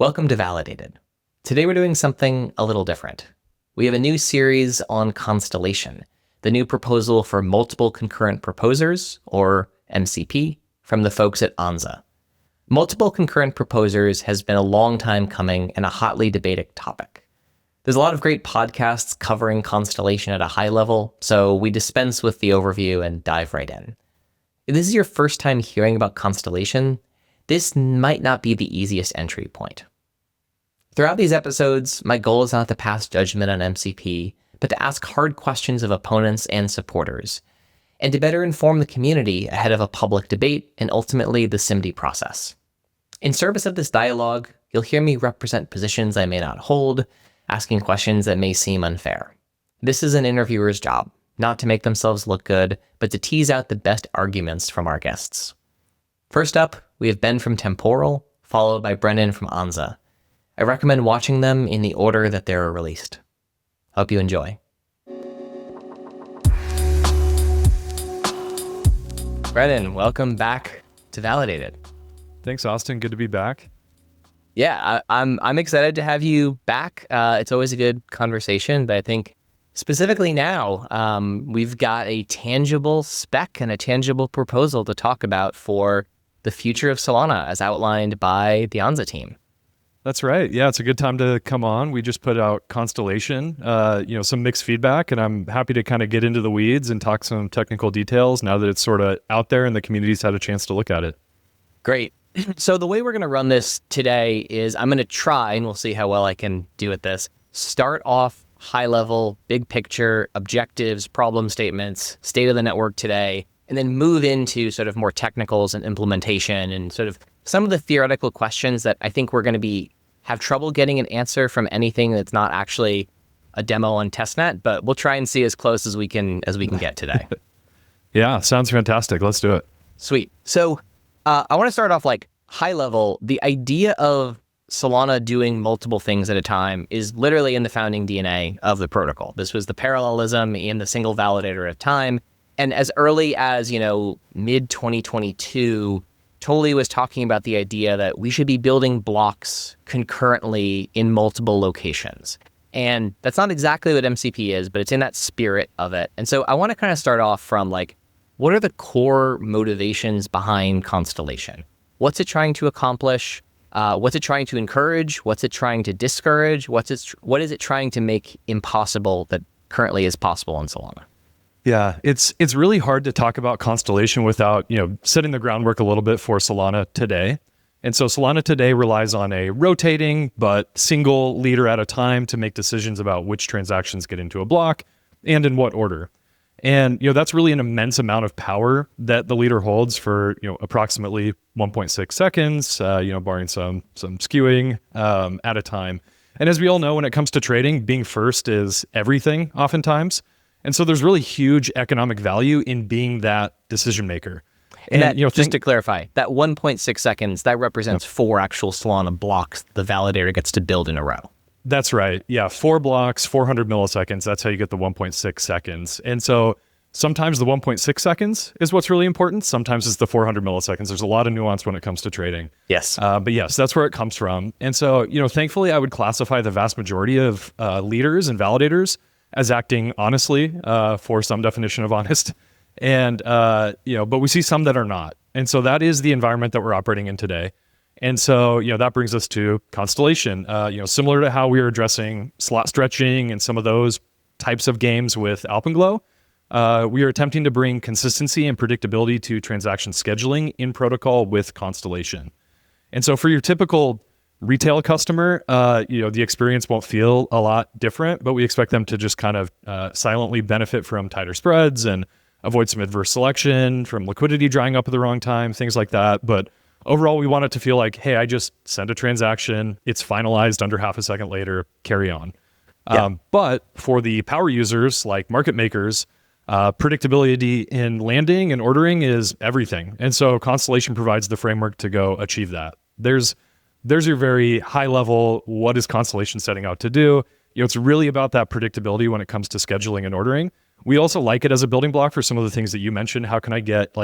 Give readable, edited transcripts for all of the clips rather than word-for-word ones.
Welcome to Validated. Today we're doing something a little different. We have a new series on Constellation, the new proposal for multiple concurrent proposers, or MCP, from the folks at Anza. Multiple concurrent proposers has been a long time coming and a hotly debated topic. There's a lot of great podcasts covering Constellation at a high level, so we dispense with the overview and dive right in. If this is your first time hearing about Constellation, this might not be the easiest entry point. Throughout these episodes, my goal is not to pass judgment on MCP, but to ask hard questions of opponents and supporters, and to better inform the community ahead of a public debate and ultimately the SIMD process. In service of this dialogue, you'll hear me represent positions I may not hold, asking questions that may seem unfair. This is an interviewer's job, not to make themselves look good, but to tease out the best arguments from our guests. First up, we have Ben from Temporal, followed by Brennan from Anza. I recommend watching them in the order that they were released. Hope you enjoy. Brennan, welcome back to Validated. Thanks, Austin. Good to be back. Yeah, I'm excited to have you back. It's always a good conversation, but I think specifically now, we've got a tangible spec and a tangible proposal to talk about for the future of Solana as outlined by the Anza team. That's right. Yeah, it's a good time to come on. We just put out Constellation, some mixed feedback, and I'm happy to kind of get into the weeds and talk some technical details now that it's sort of out there and the community's had a chance to look at it. Great. So the way we're going to run this today is I'm going to try, and we'll see how well I can do at this, start off high level, big picture, objectives, problem statements, state of the network today, and then move into sort of more technicals and implementation and sort of some of the theoretical questions that I think we're going to have trouble getting an answer from anything that's not actually a demo on testnet, but we'll try and see as close as we can get today. Yeah, sounds fantastic. Let's do it. Sweet. So I want to start off like high level. The idea of Solana doing multiple things at a time is literally in the founding DNA of the protocol. This was the parallelism in the single validator at a time. And as early as, mid 2022, Tolly was talking about the idea that we should be building blocks concurrently in multiple locations. And that's not exactly what MCP is, but it's in that spirit of it. And so I want to kind of start off from what are the core motivations behind Constellation? What's it trying to accomplish? What's it trying to encourage? What's it trying to discourage? What is it trying to make impossible that currently is possible in Solana? Yeah, it's really hard to talk about Constellation without, setting the groundwork a little bit for Solana today. And so Solana today relies on a rotating but single leader at a time to make decisions about which transactions get into a block and in what order. And, that's really an immense amount of power that the leader holds for, approximately 1.6 seconds, barring some skewing at a time. And as we all know, when it comes to trading, being first is everything oftentimes. And so there's really huge economic value in being that decision maker. And that, just to clarify, that 1.6 seconds, that represents 4 actual Solana blocks the validator gets to build in a row. That's right. Yeah, 4 blocks, 400 milliseconds. That's how you get the 1.6 seconds. And so sometimes the 1.6 seconds is what's really important. Sometimes it's the 400 milliseconds. There's a lot of nuance when it comes to trading. Yes. But yes, that's where it comes from. And so, thankfully, I would classify the vast majority of leaders and validators as acting honestly, for some definition of honest. And, but we see some that are not. And so that is the environment that we're operating in today. And so, that brings us to Constellation. Similar to how we were addressing slot stretching and some of those types of games with Alpenglow, we are attempting to bring consistency and predictability to transaction scheduling in protocol with Constellation. And so for your typical retail customer, the experience won't feel a lot different, but we expect them to just kind of silently benefit from tighter spreads and avoid some adverse selection, from liquidity drying up at the wrong time, things like that. But overall, we want it to feel like, hey, I just sent a transaction, it's finalized under half a second later, carry on. Yeah. But for the power users, like market makers, predictability in landing and ordering is everything. And so Constellation provides the framework to go achieve that. There's your very high level, what is Constellation setting out to do? It's really about that predictability when it comes to scheduling and ordering. We also like it as a building block for some of the things that you mentioned. How can I get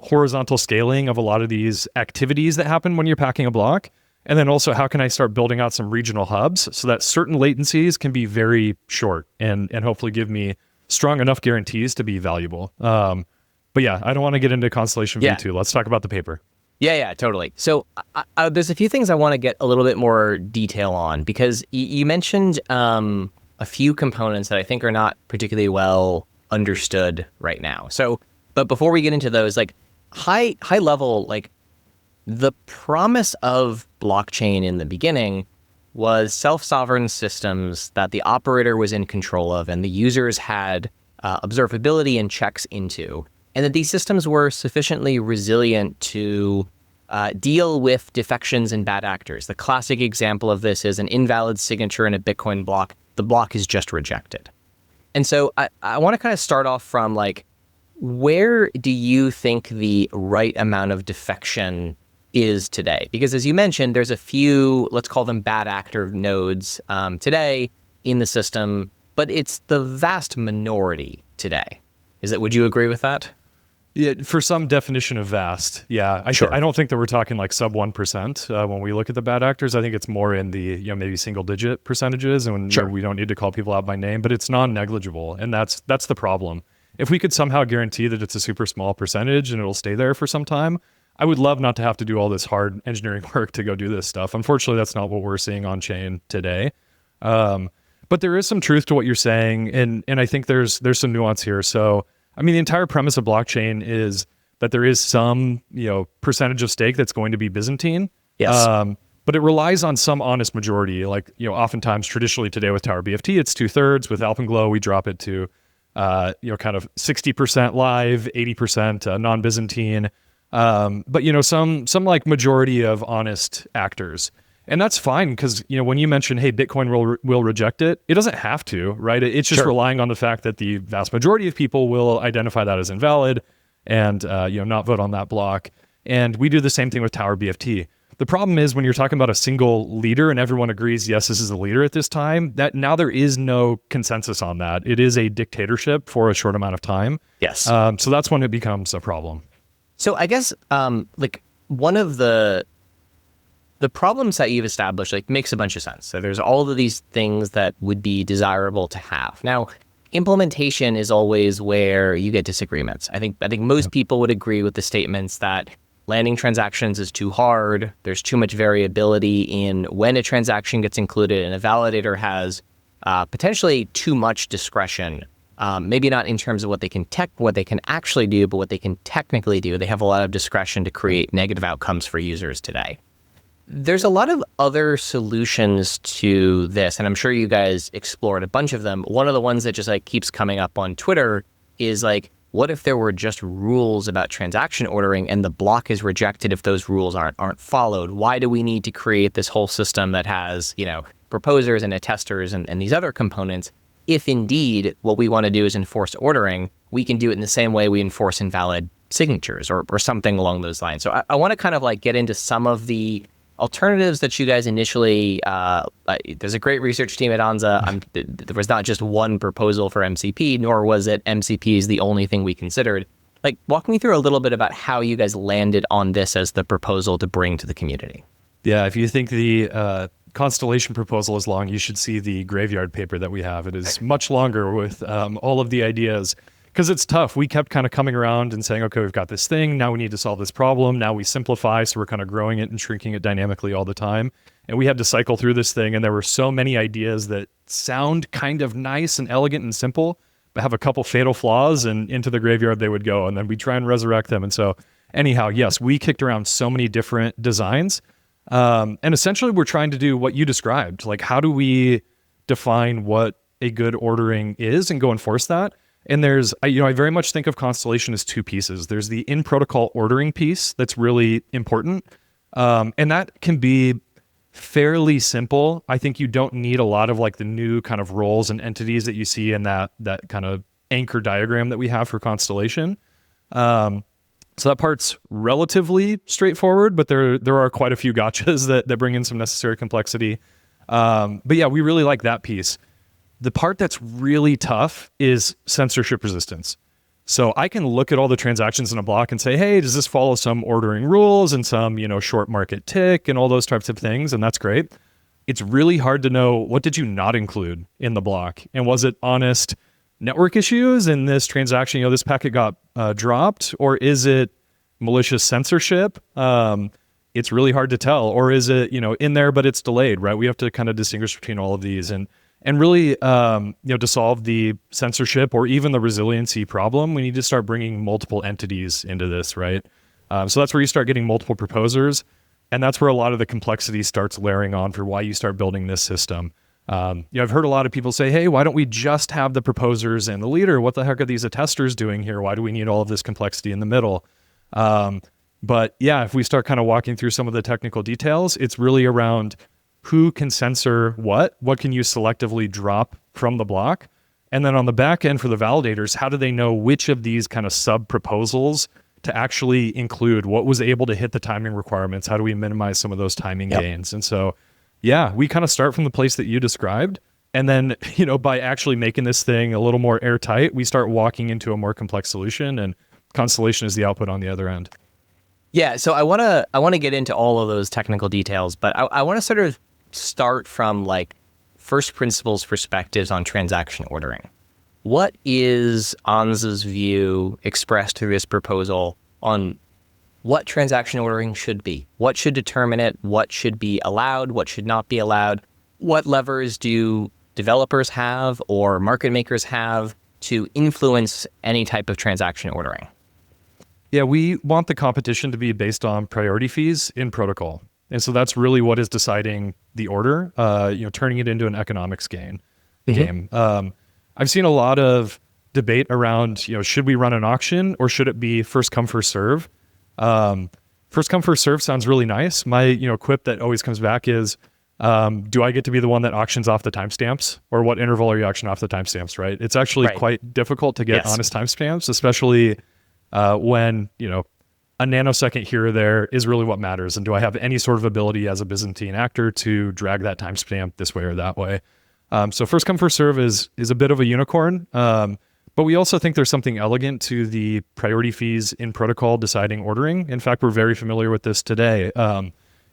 horizontal scaling of a lot of these activities that happen when you're packing a block? And then also, how can I start building out some regional hubs so that certain latencies can be very short and hopefully give me strong enough guarantees to be valuable. But yeah, I don't want to get into Constellation V2. Let's talk about the paper. Yeah, totally. So there's a few things I want to get a little bit more detail on, because you mentioned a few components that I think are not particularly well understood right now. So, but before we get into those, like high level, like the promise of blockchain in the beginning was self-sovereign systems that the operator was in control of and the users had observability and checks into, and that these systems were sufficiently resilient to deal with defections and bad actors. The classic example of this is an invalid signature in a Bitcoin block. The block is just rejected. And so I want to kind of start off from like, where do you think the right amount of defection is today? Because as you mentioned, there's a few, let's call them bad actor nodes today in the system, but it's the vast minority today. Would you agree with that? Yeah, for some definition of vast, yeah. I don't think that we're talking like sub 1% when we look at the bad actors. I think it's more in the maybe single digit percentages, and we don't need to call people out by name, but it's non-negligible, and that's the problem. If we could somehow guarantee that it's a super small percentage and it'll stay there for some time, I would love not to have to do all this hard engineering work to go do this stuff. Unfortunately, that's not what we're seeing on chain today. But there is some truth to what you're saying, and I think there's some nuance here. So, I mean, the entire premise of blockchain is that there is some, percentage of stake that's going to be Byzantine. Yes. But it relies on some honest majority. Like, oftentimes traditionally today with Tower BFT, it's 2/3. With Alpenglow, we drop it to, kind of 60% live, 80% non-Byzantine. But some like majority of honest actors. And that's fine, because when you mention, hey, Bitcoin will reject it, it doesn't have to, right? It's just relying on the fact that the vast majority of people will identify that as invalid and not vote on that block. And we do the same thing with Tower BFT. The problem is when you're talking about a single leader and everyone agrees, yes, this is the leader at this time, that now there is no consensus on that. It is a dictatorship for a short amount of time. Yes. So that's when it becomes a problem. So I guess like one of the problems that you've established makes a bunch of sense. So there's all of these things that would be desirable to have. Now, implementation is always where you get disagreements. I think most people would agree with the statements that landing transactions is too hard. There's too much variability in when a transaction gets included, and a validator has potentially too much discretion. Maybe not in terms of what they can actually do, but what they can technically do. They have a lot of discretion to create negative outcomes for users today. There's a lot of other solutions to this, and I'm sure you guys explored a bunch of them. One of the ones that just keeps coming up on Twitter is what if there were just rules about transaction ordering and the block is rejected if those rules aren't followed? Why do we need to create this whole system that has, proposers and attesters and these other components? If indeed what we want to do is enforce ordering, we can do it in the same way we enforce invalid signatures or something along those lines. So I want to kind of get into some of the alternatives that you guys initially, there's a great research team at Anza. There was not just one proposal for MCP, nor was it MCP is the only thing we considered. Walk me through a little bit about how you guys landed on this as the proposal to bring to the community. Yeah, if you think the Constellation proposal is long, you should see the graveyard paper that we have. It is much longer with all of the ideas. Because it's tough. We kept kind of coming around and saying, okay, we've got this thing. Now we need to solve this problem. Now we simplify. So we're kind of growing it and shrinking it dynamically all the time. And we had to cycle through this thing. And there were so many ideas that sound kind of nice and elegant and simple, but have a couple fatal flaws, and into the graveyard they would go. And then we try and resurrect them. And so anyhow, yes, we kicked around so many different designs. And essentially we're trying to do what you described. How do we define what a good ordering is and go enforce that? And there's, I very much think of Constellation as two pieces. There's the in-protocol ordering piece that's really important. And that can be fairly simple. I think you don't need a lot of the new kind of roles and entities that you see in that kind of anchor diagram that we have for Constellation. So that part's relatively straightforward, but there are quite a few gotchas that bring in some necessary complexity. But yeah, we really like that piece. The part that's really tough is censorship resistance. So I can look at all the transactions in a block and say, hey, does this follow some ordering rules and some, short market tick and all those types of things? And that's great. It's really hard to know, what did you not include in the block? And was it honest network issues in this transaction? This packet got dropped, or is it malicious censorship? It's really hard to tell. Or is it, in there, but it's delayed, right? We have to kind of distinguish between all of these. And really, to solve the censorship or even the resiliency problem, we need to start bringing multiple entities into this, right? So that's where you start getting multiple proposers. And that's where a lot of the complexity starts layering on for why you start building this system. I've heard a lot of people say, hey, why don't we just have the proposers and the leader? What the heck are these attesters doing here? Why do we need all of this complexity in the middle? But yeah, if we start kind of walking through some of the technical details, it's really around who can censor what can you selectively drop from the block? And then on the back end for the validators, how do they know which of these kind of sub proposals to actually include? What was able to hit the timing requirements? How do we minimize some of those timing gains? And so, yeah, we kind of start from the place that you described. And then, by actually making this thing a little more airtight, we start walking into a more complex solution, and Constellation is the output on the other end. Yeah, so I want to get into all of those technical details, but I want to sort of start from like first principles perspectives on transaction ordering. What is Anza's view expressed through this proposal on what transaction ordering should be? What should determine it? What should be allowed? What should not be allowed? What levers do developers have or market makers have to influence any type of transaction ordering? Yeah, we want the competition to be based on priority fees in protocol. And so that's really what is deciding the order, turning it into an economics game. I've seen a lot of debate around, should we run an auction or should it be first come, first serve? First come, first serve sounds really nice. My, quip that always comes back is, do I get to be the one that auctions off the timestamps, or what interval are you auctioning off the timestamps, right? It's actually quite difficult to get honest timestamps, especially when, a nanosecond here or there is really what matters. And do I have any sort of ability as a Byzantine actor to drag that timestamp this way or that way? So first come, first serve is a bit of a unicorn. But we also think there's something elegant to the priority fees in protocol deciding ordering. In fact, we're very familiar with this today.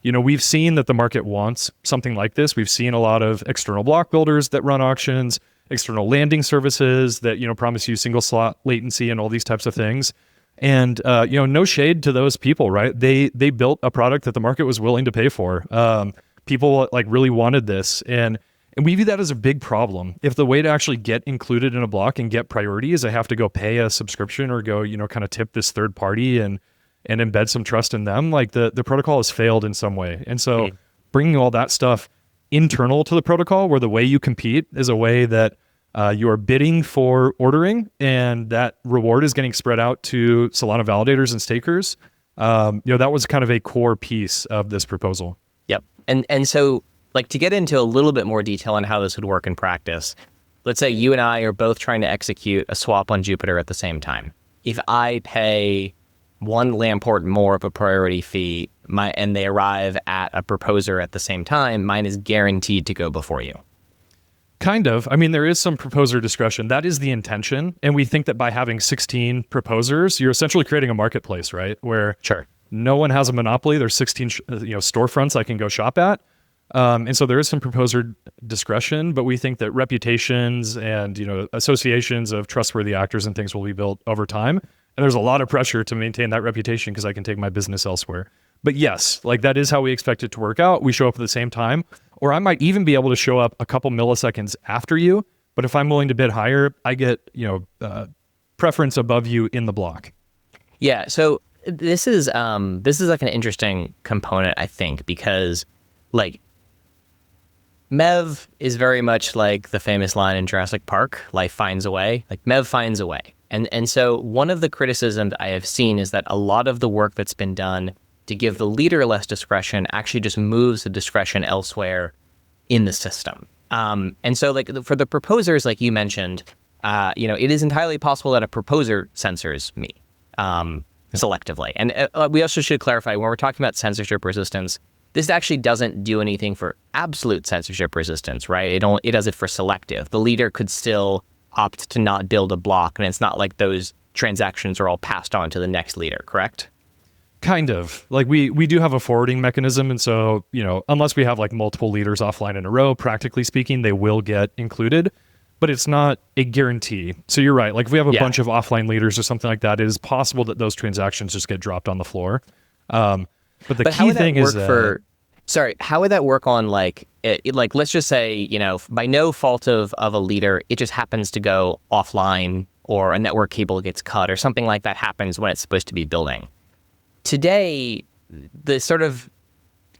We've seen that the market wants something like this. We've seen a lot of external block builders that run auctions, external landing services that, promise you single slot latency and all these types of things. And, no shade to those people, right? They built a product that the market was willing to pay for. People really wanted this. And we view that as a big problem. If the way to actually get included in a block and get priority is I have to go pay a subscription or go, kind of tip this third party and embed some trust in them, the protocol has failed in some way. And so bringing all that stuff internal to the protocol, where the way you compete is a way that you are bidding for ordering, and that reward is getting spread out to Solana validators and stakers. That was kind of a core piece of this proposal. Yep. And so to get into a little bit more detail on how this would work in practice, let's say you and I are both trying to execute a swap on Jupiter at the same time. If I pay one Lamport more of a priority fee, and they arrive at a proposer at the same time, mine is guaranteed to go before you. Kind of. I mean, there is some proposer discretion. That is the intention. And we think that by having 16 proposers, you're essentially creating a marketplace, right? Where no one has a monopoly. There's 16 storefronts I can go shop at. And so there is some proposer discretion, but we think that reputations and, associations of trustworthy actors and things will be built over time. And there's a lot of pressure to maintain that reputation because I can take my business elsewhere. But yes, that is how we expect it to work out. We show up at the same time, or I might even be able to show up a couple milliseconds after you. But if I'm willing to bid higher, I get, preference above you in the block. Yeah. So this is an interesting component, I think, because Mev is very much like the famous line in Jurassic Park, life finds a way. Mev finds a way. And so one of the criticisms I have seen is that a lot of the work that's been done to give the leader less discretion actually just moves the discretion elsewhere in the system. And so for the proposers, like you mentioned, it is entirely possible that a proposer censors me selectively. And we also should clarify, when we're talking about censorship resistance, this actually doesn't do anything for absolute censorship resistance, right? It does it for selective. The leader could still opt to not build a block, and it's not like those transactions are all passed on to the next leader, correct? Kind of. Like we do have a forwarding mechanism, and so, unless we have like multiple leaders offline in a row, practically speaking, they will get included, but it's not a guarantee. So you're right. Like if we have a bunch of offline leaders or something like that, it is possible that those transactions just get dropped on the floor. But the key thing is how would that work on like let's just say, by no fault of a leader, it just happens to go offline, or a network cable gets cut or something like that happens when it's supposed to be building. Today, the sort of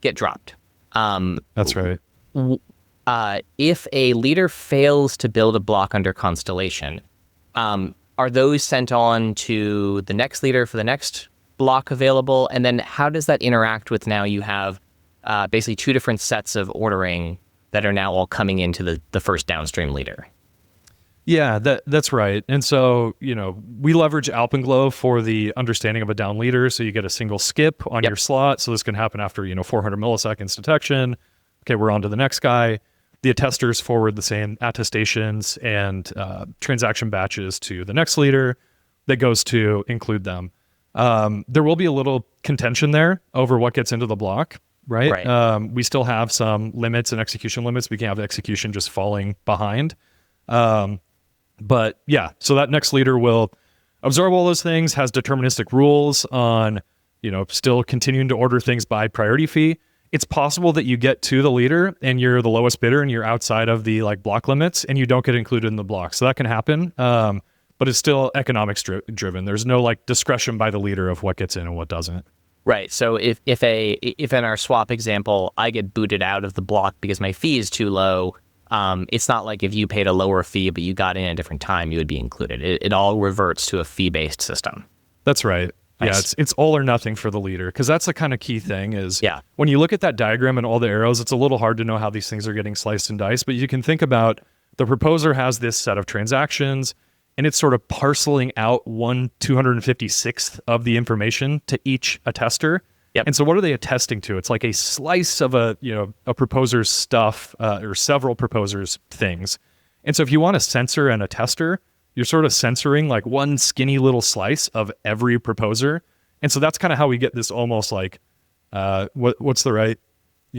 get dropped. That's right. If a leader fails to build a block under Constellation, are those sent on to the next leader for the next block available? And then how does that interact with, now you have basically two different sets of ordering that are now all coming into the first downstream leader? Yeah, that's right. And so, we leverage Alpenglow for the understanding of a down leader. So you get a single skip on your slot. So this can happen after, 400 milliseconds detection. Okay, we're on to the next guy. The attesters forward the same attestations and transaction batches to the next leader that goes to include them. There will be a little contention there over what gets into the block, right? We still have some limits and execution limits. We can have execution just falling behind. But yeah, so that next leader will absorb all those things, has deterministic rules on, still continuing to order things by priority fee. It's possible that you get to the leader and you're the lowest bidder and you're outside of the block limits and you don't get included in the block. So that can happen. But it's still economics driven. There's no discretion by the leader of what gets in and what doesn't. Right. So if in our swap example, I get booted out of the block because my fee is too low, it's not like if you paid a lower fee but you got in at a different time, you would be included. It all reverts to a fee-based system. That's right. Nice. Yeah, it's all or nothing for the leader, because that's the kind of key thing is when you look at that diagram and all the arrows, it's a little hard to know how these things are getting sliced and diced, but you can think about the proposer has this set of transactions and it's sort of parceling out 1/256th of the information to each attester. Yep. And so what are they attesting to? It's like a slice of a proposer's stuff or several proposers' things. And so if you want to censor an attester, you're sort of censoring like one skinny little slice of every proposer. And so that's kind of how we get this almost like, what's the right,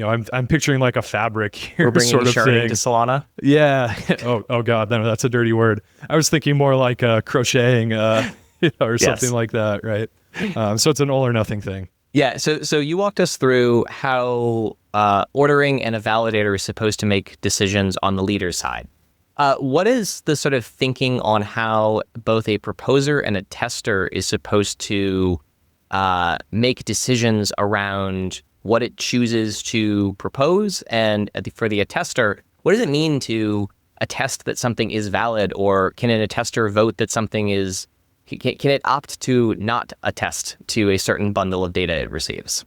I'm picturing like a fabric here. We're bringing sort of thing to Solana? Yeah. Oh God, no, that's a dirty word. I was thinking more like crocheting or something like that, right? So it's an all or nothing thing. Yeah, so you walked us through how ordering and a validator is supposed to make decisions on the leader side. What is the sort of thinking on how both a proposer and a tester is supposed to make decisions around what it chooses to propose? And for the attester, what does it mean to attest that something is valid? Or can an attester vote that something is... Can it opt to not attest to a certain bundle of data it receives?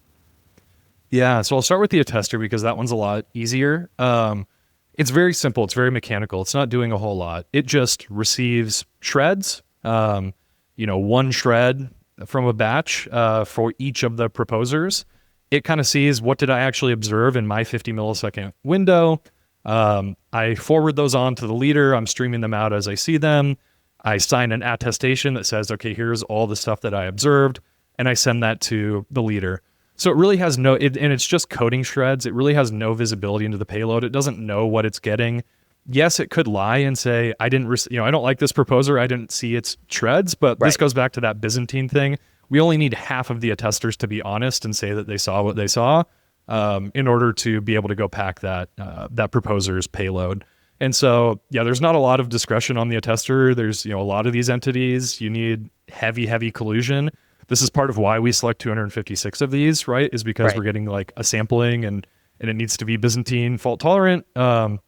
Yeah, so I'll start with the attester because that one's a lot easier. It's very simple. It's very mechanical. It's not doing a whole lot. It just receives shreds, one shred from a batch for each of the proposers. It kind of sees what did I actually observe in my 50 millisecond window. I forward those on to the leader. I'm streaming them out as I see them. I sign an attestation that says, okay, here's all the stuff that I observed, and I send that to the leader. So it really has and it's just coding shreds. It really has no visibility into the payload. It doesn't know what it's getting. Yes, it could lie and say, I don't like this proposer. I didn't see its shreds, but this goes back to that Byzantine thing. We only need half of the attesters to be honest and say that they saw what they saw in order to be able to go pack that proposer's payload. And so, yeah, there's not a lot of discretion on the attester. There's, a lot of these entities, you need heavy collusion. This is part of why we select 256 of these, right? Is because we're getting like a sampling and it needs to be Byzantine fault tolerant. But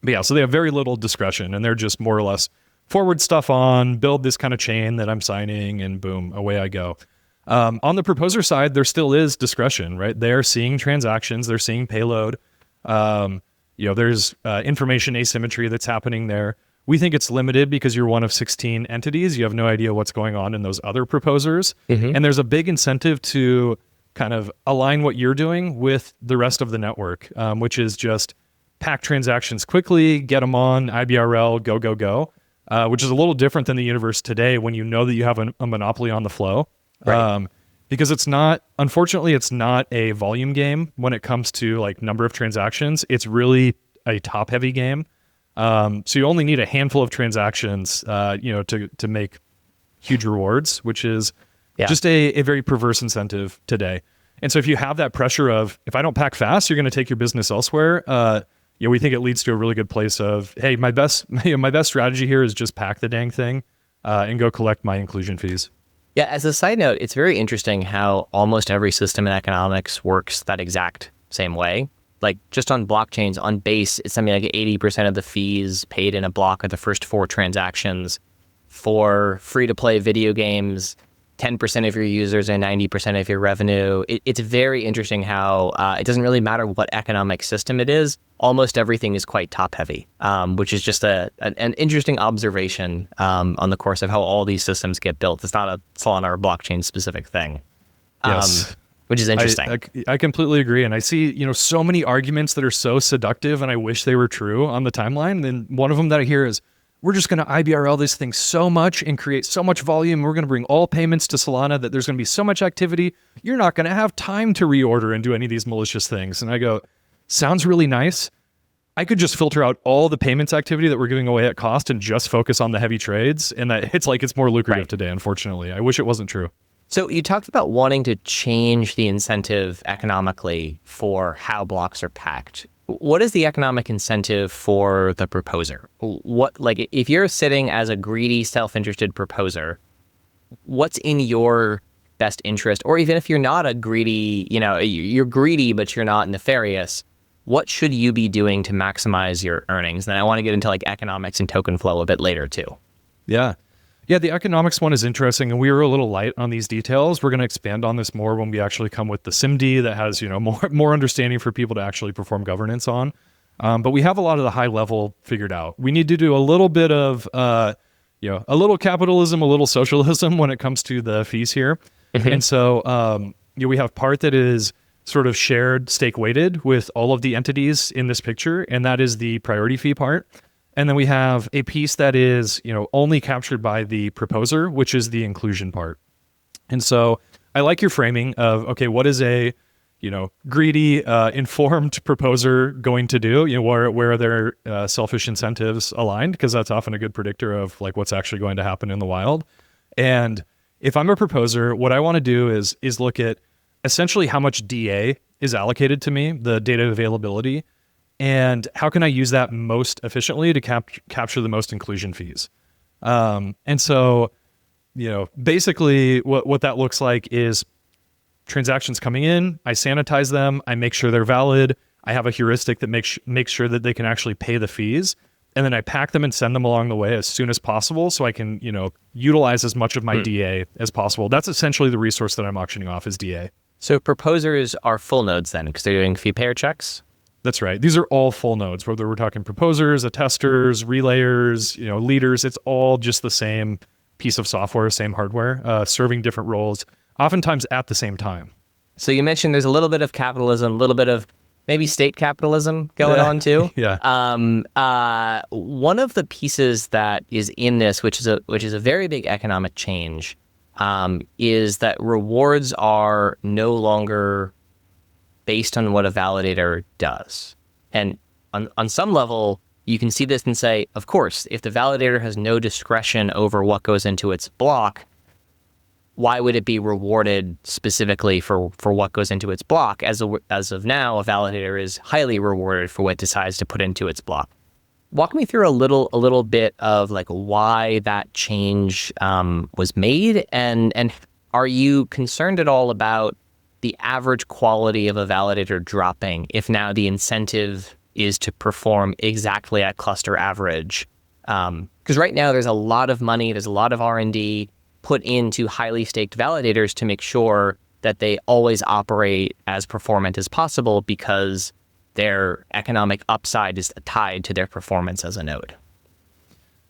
yeah, so they have very little discretion and they're just more or less forward stuff on, build this kind of chain that I'm signing and boom, away I go. On the proposer side, there still is discretion, right? They're seeing transactions, they're seeing payload. There's information asymmetry that's happening there. We think it's limited because you're one of 16 entities. You have no idea what's going on in those other proposers. Mm-hmm. And there's a big incentive to kind of align what you're doing with the rest of the network, which is just pack transactions quickly, get them on, IBRL, go. which is a little different than the universe today when you know that you have a monopoly on the flow. Right. Because unfortunately, it's not a volume game when it comes to like number of transactions. It's really a top heavy game. So you only need a handful of transactions, to make huge rewards, which is just a very perverse incentive today. And so if you have that pressure of, if I don't pack fast, you're going to take your business elsewhere. We think it leads to a really good place of, hey, my best strategy here is just pack the dang thing, and go collect my inclusion fees. Yeah, as a side note, it's very interesting how almost every system in economics works that exact same way. Like just on blockchains, on Base, it's something like 80% of the fees paid in a block are the first 4 transactions. For free-to-play video games, 10% of your users and 90% of your revenue. It's very interesting how it doesn't really matter what economic system it is. Almost everything is quite top-heavy, which is just an interesting observation on the course of how all these systems get built. It's not a Solana or blockchain-specific thing, Yes. Which is interesting. I completely agree. And I see, so many arguments that are so seductive, and I wish they were true on the timeline. And one of them that I hear is, we're just going to IBRL this thing so much and create so much volume. We're going to bring all payments to Solana that there's going to be so much activity. You're not going to have time to reorder and do any of these malicious things. And I go, sounds really nice. I could just filter out all the payments activity that we're giving away at cost and just focus on the heavy trades. And that it's more lucrative today, unfortunately. I wish it wasn't true. So you talked about wanting to change the incentive economically for how blocks are packed. What is the economic incentive for the proposer? If you're sitting as a greedy, self-interested proposer, what's in your best interest? Or even if you're not a greedy, you're greedy, but you're not nefarious, what should you be doing to maximize your earnings? And I want to get into like economics and token flow a bit later too. Yeah. Yeah, the economics one is interesting, and we were a little light on these details. We're going to expand on this more when we actually come with the SIMD that has, more understanding for people to actually perform governance on. But we have a lot of the high level figured out. We need to do a little bit of, a little capitalism, a little socialism when it comes to the fees here. Mm-hmm. And so, we have part that is sort of shared stake weighted with all of the entities in this picture, and that is the priority fee part. And then we have a piece that is, only captured by the proposer, which is the inclusion part. And so I like your framing of, okay, what is a, greedy, informed proposer going to do? Where are their selfish incentives aligned? Because that's often a good predictor of like what's actually going to happen in the wild. And if I'm a proposer, what I want to do is look at essentially how much DA is allocated to me, the data availability, and how can I use that most efficiently to capture the most inclusion fees? And so, basically what that looks like is transactions coming in, I sanitize them, I make sure they're valid, I have a heuristic that makes sure that they can actually pay the fees, and then I pack them and send them along the way as soon as possible so I can, utilize as much of my DA as possible. That's essentially the resource that I'm auctioning off is DA. So proposers are full nodes then, because they're doing fee payer checks? That's right. These are all full nodes, whether we're talking proposers, attesters, relayers, leaders. It's all just the same piece of software, same hardware, serving different roles, oftentimes at the same time. So you mentioned there's a little bit of capitalism, a little bit of maybe state capitalism going on too. Yeah. One of the pieces that is in this, which is a very big economic change, is that rewards are no longer based on what a validator does. And on some level, you can see this and say, of course, if the validator has no discretion over what goes into its block, why would it be rewarded specifically for what goes into its block? As of now, a validator is highly rewarded for what it decides to put into its block. Walk me through a little bit of like why that change was made, and are you concerned at all about the average quality of a validator dropping if now the incentive is to perform exactly at cluster average? Because right now there's a lot of money, there's a lot of R&D put into highly staked validators to make sure that they always operate as performant as possible because their economic upside is tied to their performance as a node.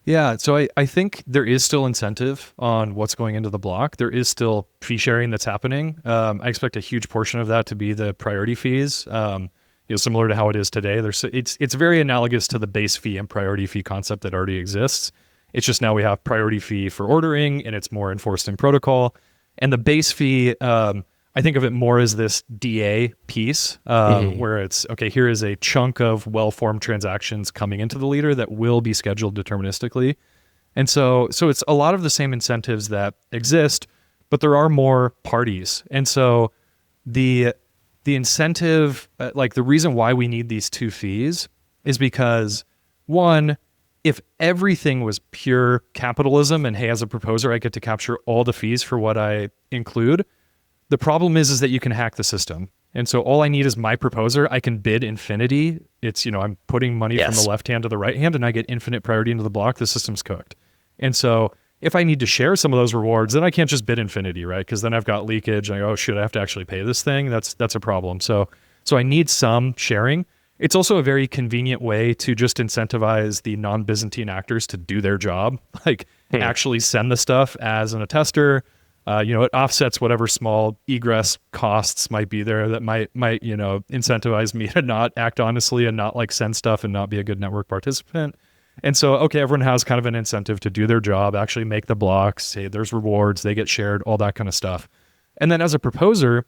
Yeah, so I think there is still incentive on what's going into the block. There is still fee sharing that's happening. I expect a huge portion of that to be the priority fees, similar to how it is today. It's very analogous to the base fee and priority fee concept that already exists. It's just now we have priority fee for ordering, and it's more enforced in protocol. And the base fee, I think of it more as this DA piece, where it's, okay, here is a chunk of well-formed transactions coming into the leader that will be scheduled deterministically. And so it's a lot of the same incentives that exist, but there are more parties. And so the incentive, like the reason why we need these two fees is because, one, if everything was pure capitalism and, hey, as a proposer, I get to capture all the fees for what I include, the problem is that you can hack the system. And so all I need is my proposer. I can bid infinity. It's, I'm putting money from the left hand to the right hand, and I get infinite priority into the block. The system's cooked. And so if I need to share some of those rewards, then I can't just bid infinity, right? Because then I've got leakage. And I go, oh, shoot, I have to actually pay this thing. That's a problem. So I need some sharing. It's also a very convenient way to just incentivize the non-Byzantine actors to do their job, like actually send the stuff as an attester. It offsets whatever small egress costs might be there that might incentivize me to not act honestly and not like send stuff and not be a good network participant. And so, okay, everyone has kind of an incentive to do their job, actually make the blocks, say there's rewards, they get shared, all that kind of stuff. And then as a proposer,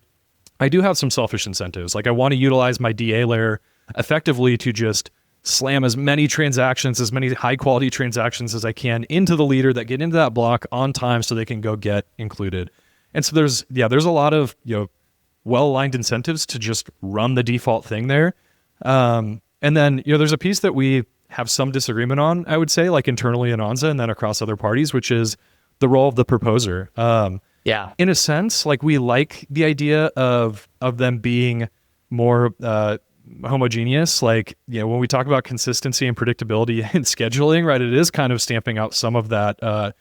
I do have some selfish incentives. Like I want to utilize my DA layer effectively to just slam as many transactions, as many high quality transactions as I can into the leader that get into that block on time so they can go get included. And so there's a lot of, well-aligned incentives to just run the default thing there. And then, there's a piece that we have some disagreement on, I would say, like internally in Anza and then across other parties, which is the role of the proposer. In a sense, like we like the idea of them being more homogeneous. Like, when we talk about consistency and predictability in scheduling, right, it is kind of stamping out some of that,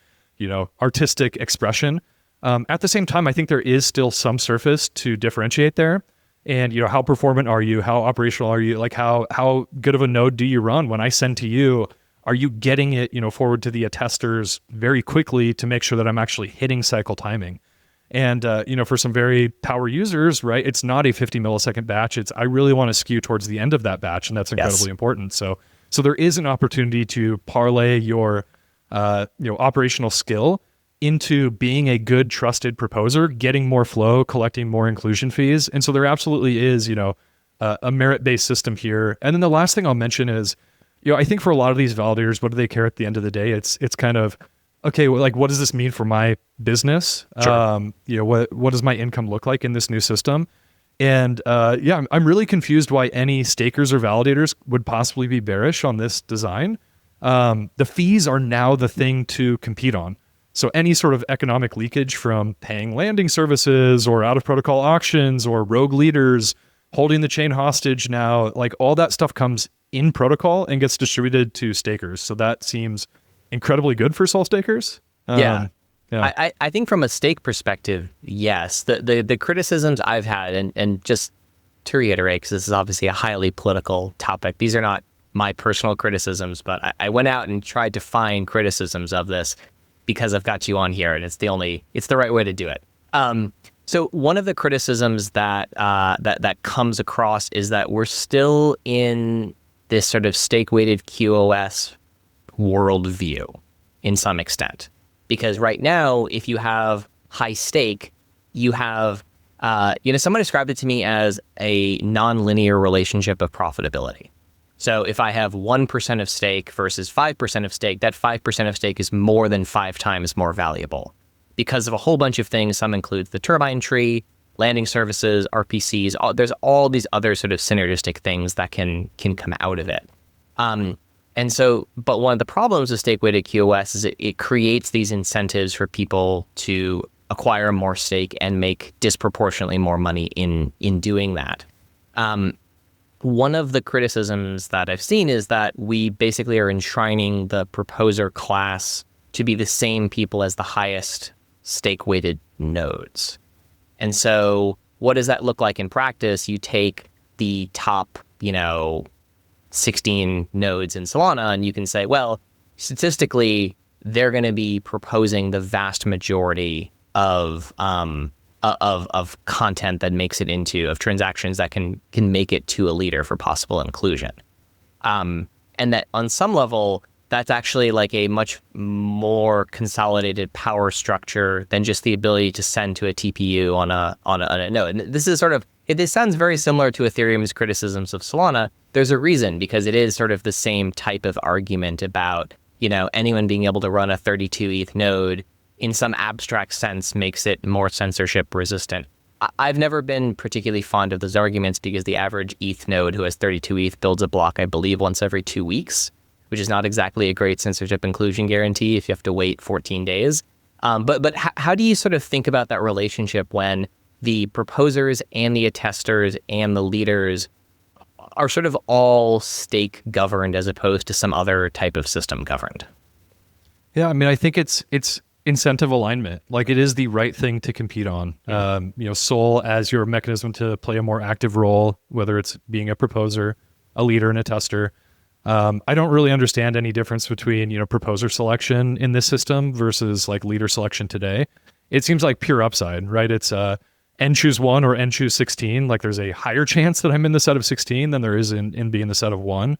artistic expression. At the same time, I think there is still some surface to differentiate there. And, how performant are you? How operational are you? Like how good of a node do you run? When I send to you, are you getting it, forward to the attesters very quickly to make sure that I'm actually hitting cycle timing? And, for some very power users, right, it's not a 50 millisecond batch. I really want to skew towards the end of that batch. And that's incredibly important. So there is an opportunity to parlay your, operational skill into being a good trusted proposer, getting more flow, collecting more inclusion fees. And so there absolutely is, a merit-based system here. And then the last thing I'll mention is, I think for a lot of these validators, what do they care at the end of the day? It's kind of, okay, well, like, what does this mean for my business? Sure. What does my income look like in this new system? And I'm really confused why any stakers or validators would possibly be bearish on this design. The fees are now the thing to compete on. So any sort of economic leakage from paying landing services or out of protocol auctions or rogue leaders holding the chain hostage now, like all that stuff comes in protocol and gets distributed to stakers. So that seems incredibly good for Sol stakers. I think from a stake perspective, yes. The criticisms I've had, and just to reiterate, because this is obviously a highly political topic, these are not my personal criticisms, but I went out and tried to find criticisms of this because I've got you on here, and it's the right way to do it. So one of the criticisms that comes across is that we're still in this sort of stake-weighted QoS worldview in some extent. Because right now, if you have high stake, you have, someone described it to me as a non-linear relationship of profitability. So if I have 1% of stake versus 5% of stake, that 5% of stake is more than 5 times more valuable because of a whole bunch of things. Some includes the turbine tree, landing services, RPCs. There's all these other sort of synergistic things that can come out of it. But one of the problems with stake-weighted QoS is it creates these incentives for people to acquire more stake and make disproportionately more money in doing that. One of the criticisms that I've seen is that we basically are enshrining the proposer class to be the same people as the highest stake-weighted nodes. And so what does that look like in practice? You take the top, 16 nodes in Solana, and you can say, well, statistically, they're going to be proposing the vast majority of content that makes it of transactions that can make it to a leader for possible inclusion. And that on some level, that's actually like a much more consolidated power structure than just the ability to send to a TPU on a node. And this is sort of, this sounds very similar to Ethereum's criticisms of Solana. There's a reason, because it is sort of the same type of argument about, anyone being able to run a 32 ETH node in some abstract sense makes it more censorship resistant. I've never been particularly fond of those arguments, because the average ETH node who has 32 ETH builds a block, I believe, once every 2 weeks, which is not exactly a great censorship inclusion guarantee if you have to wait 14 days. But how do you sort of think about that relationship when the proposers and the attesters and the leaders are sort of all stake governed as opposed to some other type of system governed? Yeah, I mean, I think it's incentive alignment. Like, it is the right thing to compete on. Sol as your mechanism to play a more active role, whether it's being a proposer, a leader, and a tester. I don't really understand any difference between, proposer selection in this system versus like leader selection today. It seems like pure upside, right? It's n choose 1 or n choose 16. Like, there's a higher chance that I'm in the set of 16 than there is in being the set of 1.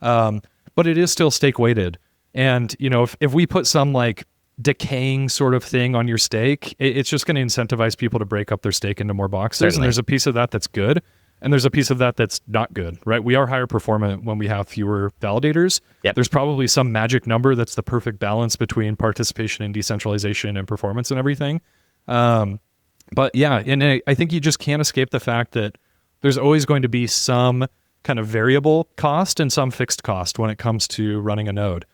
But it is still stake weighted. And, if we put some like decaying sort of thing on your stake, it's just going to incentivize people to break up their stake into more boxes. Certainly. And there's a piece of that that's good. And there's a piece of that that's not good, right? We are higher performant when we have fewer validators. Yep. There's probably some magic number that's the perfect balance between participation and decentralization and performance and everything. But yeah, and I think you just can't escape the fact that there's always going to be some kind of variable cost and some fixed cost when it comes to running a node.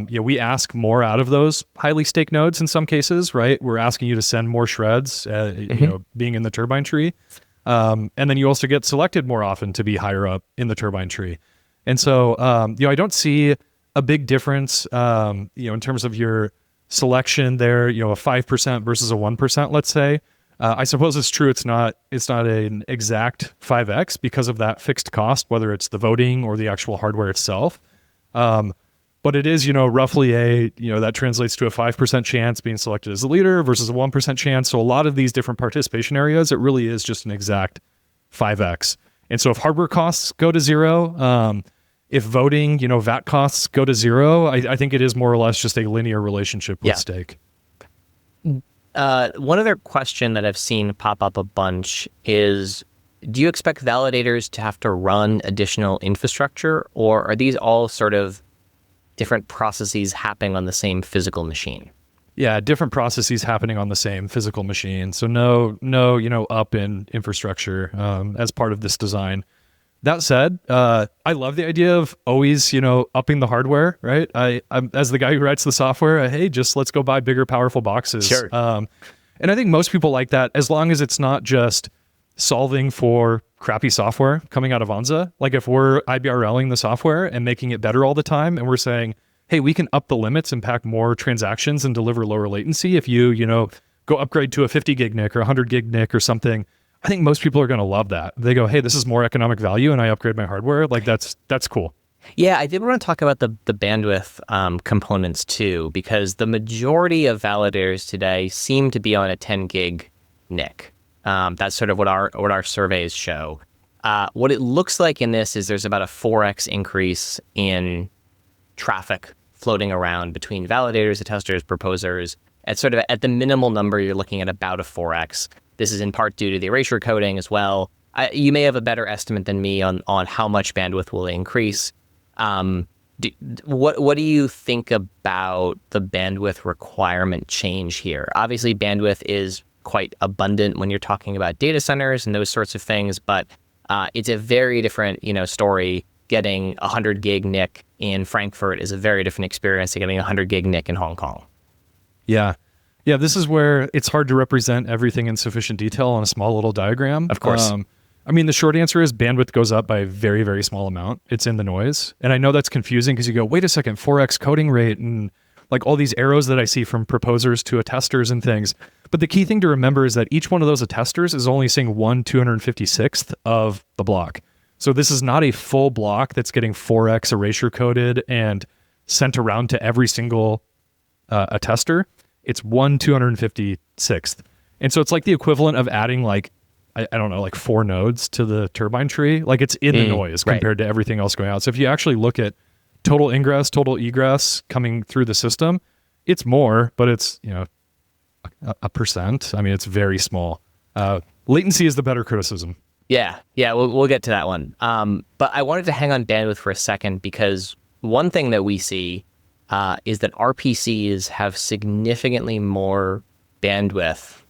We ask more out of those highly staked nodes in some cases, right? We're asking you to send more shreds, being in the turbine tree. And then you also get selected more often to be higher up in the turbine tree. And so, I don't see a big difference, in terms of your selection there, a 5% versus a 1%, let's say. I suppose it's true. It's not an exact 5x because of that fixed cost, whether it's the voting or the actual hardware itself. But it is, roughly that translates to a 5% chance being selected as a leader versus a 1% chance. So a lot of these different participation areas, it really is just an exact 5x. And so if hardware costs go to 0, if voting, VAT costs go to 0, I think it is more or less just a linear relationship with stake. One other question that I've seen pop up a bunch is, do you expect validators to have to run additional infrastructure, or are these all sort of different processes happening on the same physical machine? Yeah, different processes happening on the same physical machine. So no, up in infrastructure as part of this design. That said, I love the idea of always, upping the hardware, right? I'm as the guy who writes the software, hey, just let's go buy bigger, powerful boxes. Sure. And I think most people like that, as long as it's not just solving for crappy software coming out of Anza. Like, if we're IBRLing the software and making it better all the time, and we're saying, hey, we can up the limits and pack more transactions and deliver lower latency if you, go upgrade to a 50 gig NIC or 100 gig NIC or something. I think most people are going to love that. They go, hey, this is more economic value, and I upgrade my hardware. Like, that's cool. Yeah, I did want to talk about the bandwidth components too, because the majority of validators today seem to be on a 10 gig NIC. That's sort of what our surveys show. What it looks like in this is there's about a 4x increase in traffic floating around between validators, attesters, proposers. At sort of at the minimal number, you're looking at about a 4x. This is in part due to the erasure coding as well. You may have a better estimate than me on how much bandwidth will increase. What do you think about the bandwidth requirement change here? Obviously, bandwidth is quite abundant when you're talking about data centers and those sorts of things, but it's a very different, story. Getting 100 gig NIC in Frankfurt is a very different experience than getting 100 gig NIC in Hong Kong. Yeah, this is where it's hard to represent everything in sufficient detail on a small little diagram. Of course. The short answer is bandwidth goes up by a very, very small amount. It's in the noise. And I know that's confusing because you go, wait a second, 4x coding rate and like all these arrows that I see from proposers to attesters and things. But the key thing to remember is that each one of those attesters is only seeing 1/256th of the block. So this is not a full block that's getting 4x erasure coded and sent around to every single attester. It's 1/256th. And so it's like the equivalent of adding like, I don't know, like 4 nodes to the turbine tree. Like, it's in the noise compared to everything else going out. So if you actually look at total ingress, total egress coming through the system, it's more, but it's, a percent. I mean, it's very small. Latency is the better criticism. Yeah, we'll get to that one. But I wanted to hang on bandwidth for a second because one thing that we see is that RPCs have significantly more bandwidth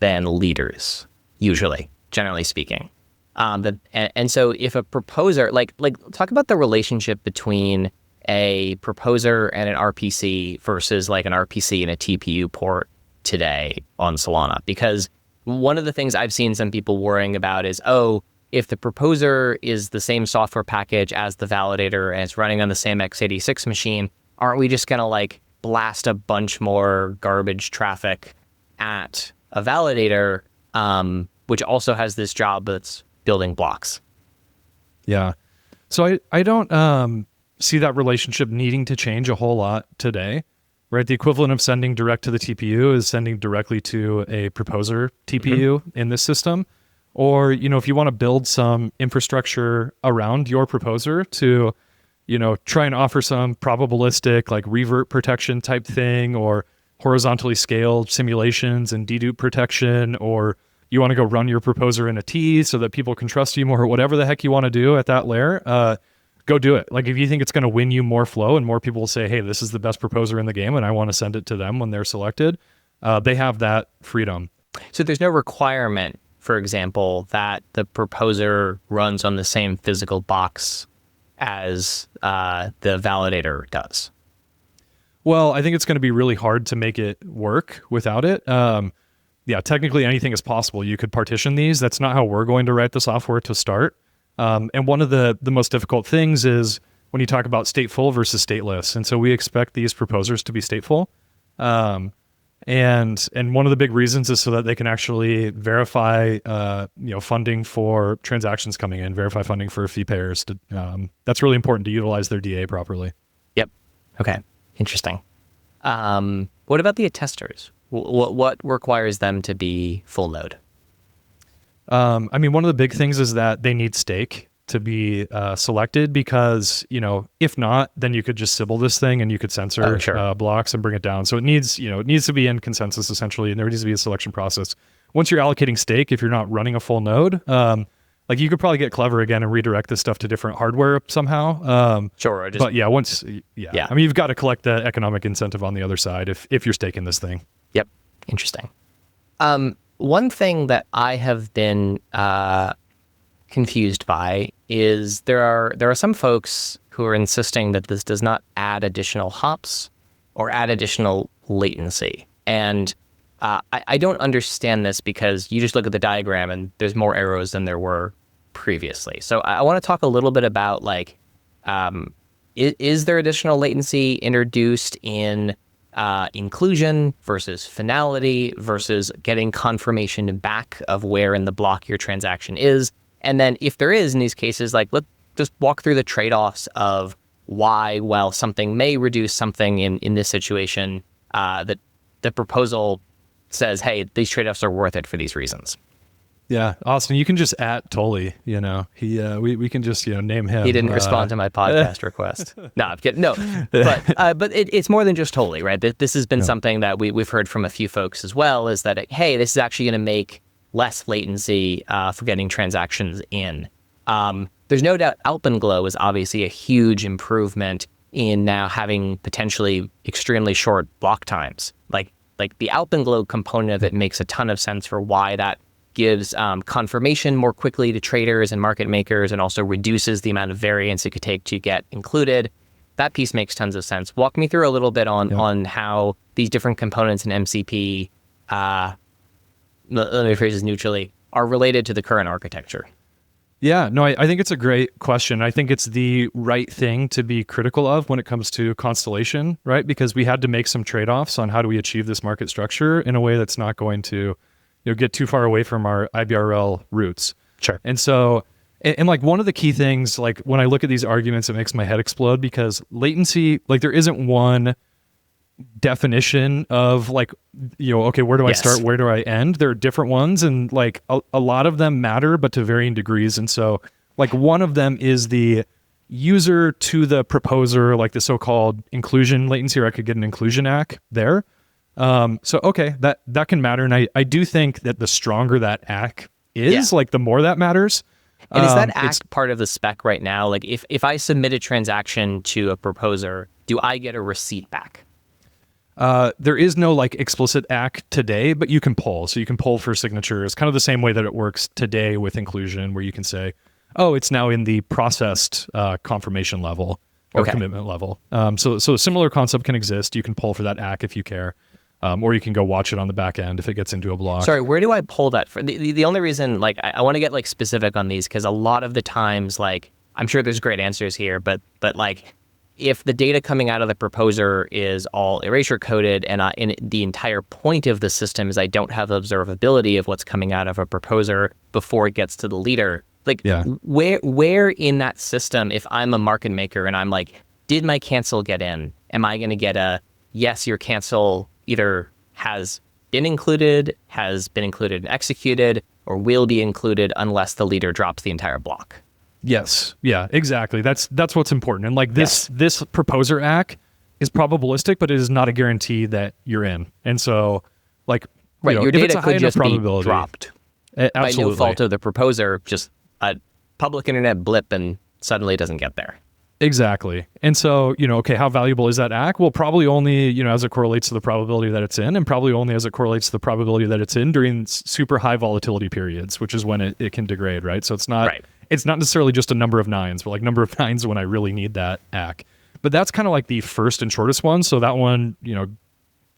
than leaders, usually, generally speaking. And so if a proposer, like talk about the relationship between a proposer and an RPC versus like an RPC and a TPU port today on Solana, because one of the things I've seen some people worrying about is, if the proposer is the same software package as the validator and it's running on the same x86 machine, aren't we just going to like blast a bunch more garbage traffic at a validator, which also has this job that's building blocks? Yeah. So I don't see that relationship needing to change a whole lot today, right? The equivalent of sending direct to the TPU is sending directly to a proposer TPU in this system. Or, if you want to build some infrastructure around your proposer to, try and offer some probabilistic like revert protection type thing, or horizontally scaled simulations and dedupe protection, or you want to go run your proposer in a T so that people can trust you more, or whatever the heck you want to do at that layer, go do it. Like if you think it's going to win you more flow and more people will say, hey, this is the best proposer in the game and I want to send it to them when they're selected, they have that freedom. So there's no requirement, for example, that the proposer runs on the same physical box as the validator does. Well, I think it's going to be really hard to make it work without it. Technically anything is possible. You could partition these. That's not how we're going to write the software to start. And one of the most difficult things is when you talk about stateful versus stateless. And so we expect these proposers to be stateful. And one of the big reasons is so that they can actually verify, funding for transactions coming in, verify funding for fee payers. That's really important to utilize their DA properly. Yep. Okay. Interesting. What about the attesters? What requires them to be full node? One of the big things is that they need stake to be selected because, if not, then you could just Sybil this thing and you could censor blocks and bring it down. So it needs to be in consensus essentially, and there needs to be a selection process. Once you're allocating stake, if you're not running a full node, you could probably get clever again and redirect this stuff to different hardware somehow. You've got to collect the economic incentive on the other side if you're staking this thing. Yep. Interesting. One thing that I have been confused by is there are some folks who are insisting that this does not add additional hops or add additional latency. And I don't understand this because you just look at the diagram and there's more arrows than there were previously. So I want to talk a little bit about is there additional latency introduced in inclusion versus finality versus getting confirmation back of where in the block your transaction is. And then if there is in these cases, let's just walk through the trade-offs of why, while something may reduce something in this situation, that the proposal says, hey, these trade-offs are worth it for these reasons. Yeah, Austin, you can just @Tully, we can just, name him. He didn't respond to my podcast request. No, I'm kidding. No, but it's more than just Tully, right? This has been something that we've heard from a few folks as well, is that, hey, this is actually going to make less latency for getting transactions in. There's no doubt Alpenglow is obviously a huge improvement in now having potentially extremely short block times. Like the Alpenglow component of it makes a ton of sense for why that gives confirmation more quickly to traders and market makers and also reduces the amount of variance it could take to get included. That piece makes tons of sense. Walk me through a little bit on how these different components in MCP, let me phrase this neutrally, are related to the current architecture. Yeah, no, I think it's a great question. I think it's the right thing to be critical of when it comes to Constellation, right? Because we had to make some trade-offs on how do we achieve this market structure in a way that's not going to get too far away from our IBRL roots. Sure. And so, and one of the key things, when I look at these arguments, it makes my head explode because latency, there isn't one definition of okay, where do I start? Where do I end? There are different ones. And a lot of them matter, but to varying degrees. And so one of them is the, user to the proposer, like the so-called inclusion latency, or I could get an inclusion ACK there. So okay, that can matter. And I do think that the stronger that ACK is, like the more that matters. And is that ACK part of the spec right now? Like if I submit a transaction to a proposer, do I get a receipt back? There is no like explicit ACK today, but you can poll. So you can poll for signatures, kind of the same way that it works today with inclusion, where you can say, oh, it's now in the processed confirmation level or commitment level. So a similar concept can exist. You can poll for that ACK if you care. Or you can go watch it on the back end if it gets into a block. Sorry, where do I pull that for? The only reason, like, I want to get like specific on these, because a lot of the times, like, I'm sure there's great answers here, but like, if the data coming out of the proposer is all erasure coded, and the entire point of the system is I don't have observability of what's coming out of a proposer before it gets to the leader, like, where in that system, if I'm a market maker and I'm like, did my cancel get in? Am I going to get a yes, your cancel either has been included and executed, or will be included unless the leader drops the entire block? Yes. Yeah, exactly. That's what's important. And like this proposer ACK is probabilistic, but it is not a guarantee that you're in. And so like, your data if it's a high could enough just be probability, dropped by no fault of the proposer, just a public internet blip, and suddenly it doesn't get there. Exactly. And so, okay, how valuable is that ACK? Well, probably only, as it correlates to the probability that it's in, and probably only as it correlates to the probability that it's in during super high volatility periods, which is when it can degrade, right? So it's not necessarily just a number of nines, but like number of nines when I really need that ACK. But that's kind of like the first and shortest one. So that one,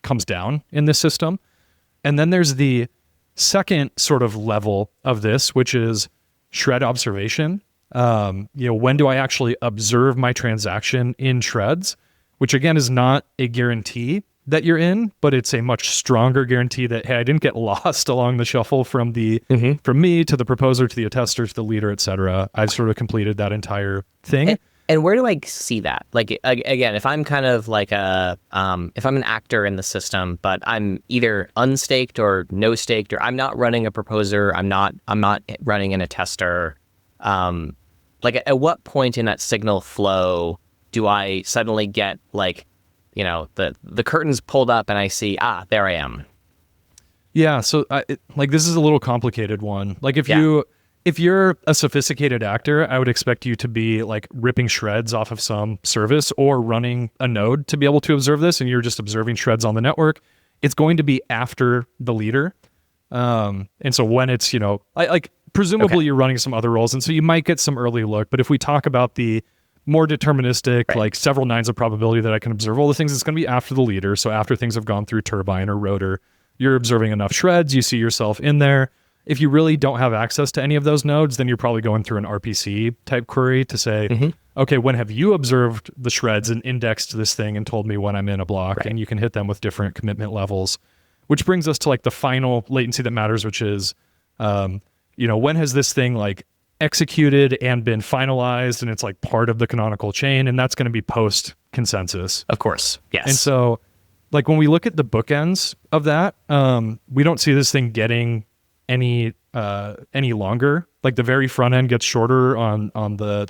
comes down in this system. And then there's the second sort of level of this, which is shred observation. When do I actually observe my transaction in shreds, which again is not a guarantee that you're in, but it's a much stronger guarantee that, hey, I didn't get lost along the shuffle from from me to the proposer to the attester to the leader, et cetera. I've sort of completed that entire thing. And where do I see that? Like, again, if I'm kind of like if I'm an actor in the system, but I'm either unstaked or no staked, or I'm not running a proposer, I'm not running an attester. Like, at what point in that signal flow do I suddenly get like, the curtains pulled up and I see, there I am? Yeah. So this is a little complicated one. Like if you're a sophisticated actor, I would expect you to be like ripping shreds off of some service or running a node to be able to observe this. And you're just observing shreds on the network. It's going to be after the leader. And so when it's, presumably you're running some other roles, and so you might get some early look. But if we talk about the more deterministic, like several nines of probability that I can observe all the things, it's going to be after the leader. So after things have gone through turbine or rotor, you're observing enough shreds, you see yourself in there. If you really don't have access to any of those nodes, then you're probably going through an RPC type query to say, okay, when have you observed the shreds and indexed this thing and told me when I'm in a block? And you can hit them with different commitment levels, which brings us to like the final latency that matters, which is, when has this thing like executed and been finalized, and it's like part of the canonical chain, and that's going to be post consensus. Of course. Yes. And so like when we look at the bookends of that, we don't see this thing getting any longer. Like the very front end gets shorter on the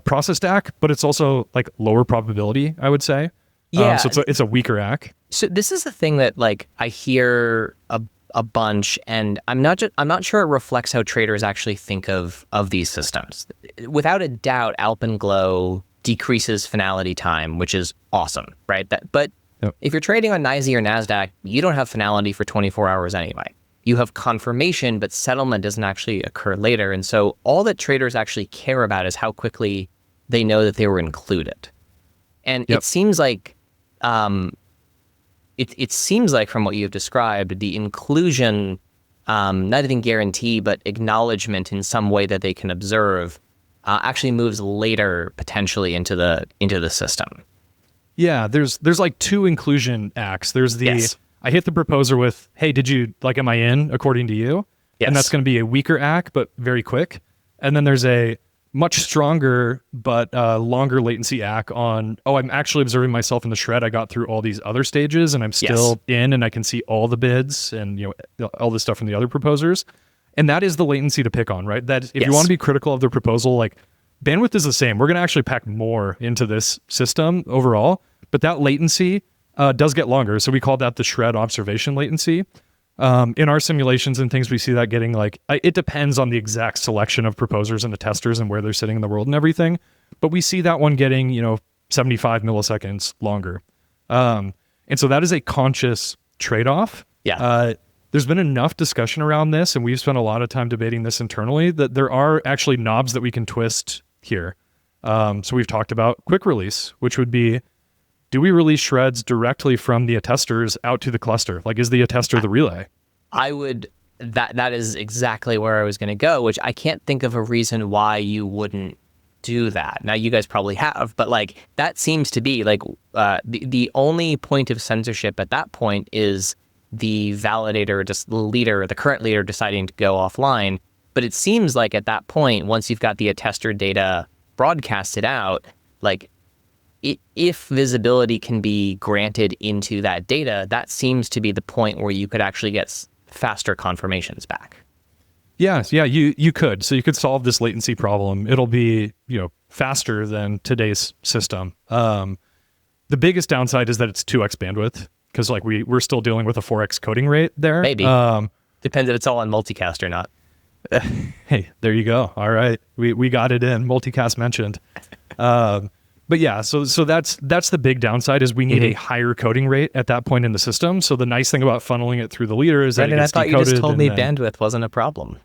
process stack, but it's also like lower probability, I would say. Yeah. So it's a weaker ACK. So this is the thing that like I hear a bunch, and I'm not sure it reflects how traders actually think of these systems. Without a doubt, Alpenglow decreases finality time, which is awesome, right? But if you're trading on NYSE or NASDAQ, you don't have finality for 24 hours anyway. You have confirmation, but settlement doesn't actually occur later. And so all that traders actually care about is how quickly they know that they were included. And it seems like it seems like from what you've described, the inclusion, not even guarantee, but acknowledgement in some way that they can observe, actually moves later potentially into the system. Yeah, there's like two inclusion acts. There's the I hit the proposer with, hey, am I in according to you? Yes. And that's going to be a weaker ACK, but very quick. And then there's a much stronger but longer latency ACK on, I'm actually observing myself in the shred. I got through all these other stages and I'm still in, and I can see all the bids and all this stuff from the other proposers. And that is the latency to pick on, right? That if you want to be critical of the proposal, like bandwidth is the same. We're going to actually pack more into this system overall, but that latency does get longer. So we call that the shred observation latency. In our simulations and things, we see that getting like, it depends on the exact selection of proposers and attesters and where they're sitting in the world and everything. But we see that one getting, 75 milliseconds longer. And so that is a conscious trade-off. Yeah. There's been enough discussion around this, and we've spent a lot of time debating this internally, that there are actually knobs that we can twist here. So we've talked about quick release, which would be, do we release shreds directly from the attesters out to the cluster? Like, is the attester the relay? That is exactly where I was going to go, which I can't think of a reason why you wouldn't do that. Now, you guys probably have, but like, that seems to be like, the only point of censorship at that point is the validator, just the current leader deciding to go offline. But it seems like at that point, once you've got the attester data broadcasted out, like, if visibility can be granted into that data, that seems to be the point where you could actually get faster confirmations back. Yeah, you could. So you could solve this latency problem. It'll be, faster than today's system. The biggest downside is that it's 2x bandwidth, because like we're still dealing with a 4x coding rate there. Maybe. Depends if it's all on multicast or not. Hey, there you go. All right. We got it in. Multicast mentioned. But yeah, so that's the big downside, is we need a higher coding rate at that point in the system. So the nice thing about funneling it through the leader is that it gets decoded. I thought you just told me bandwidth wasn't a problem.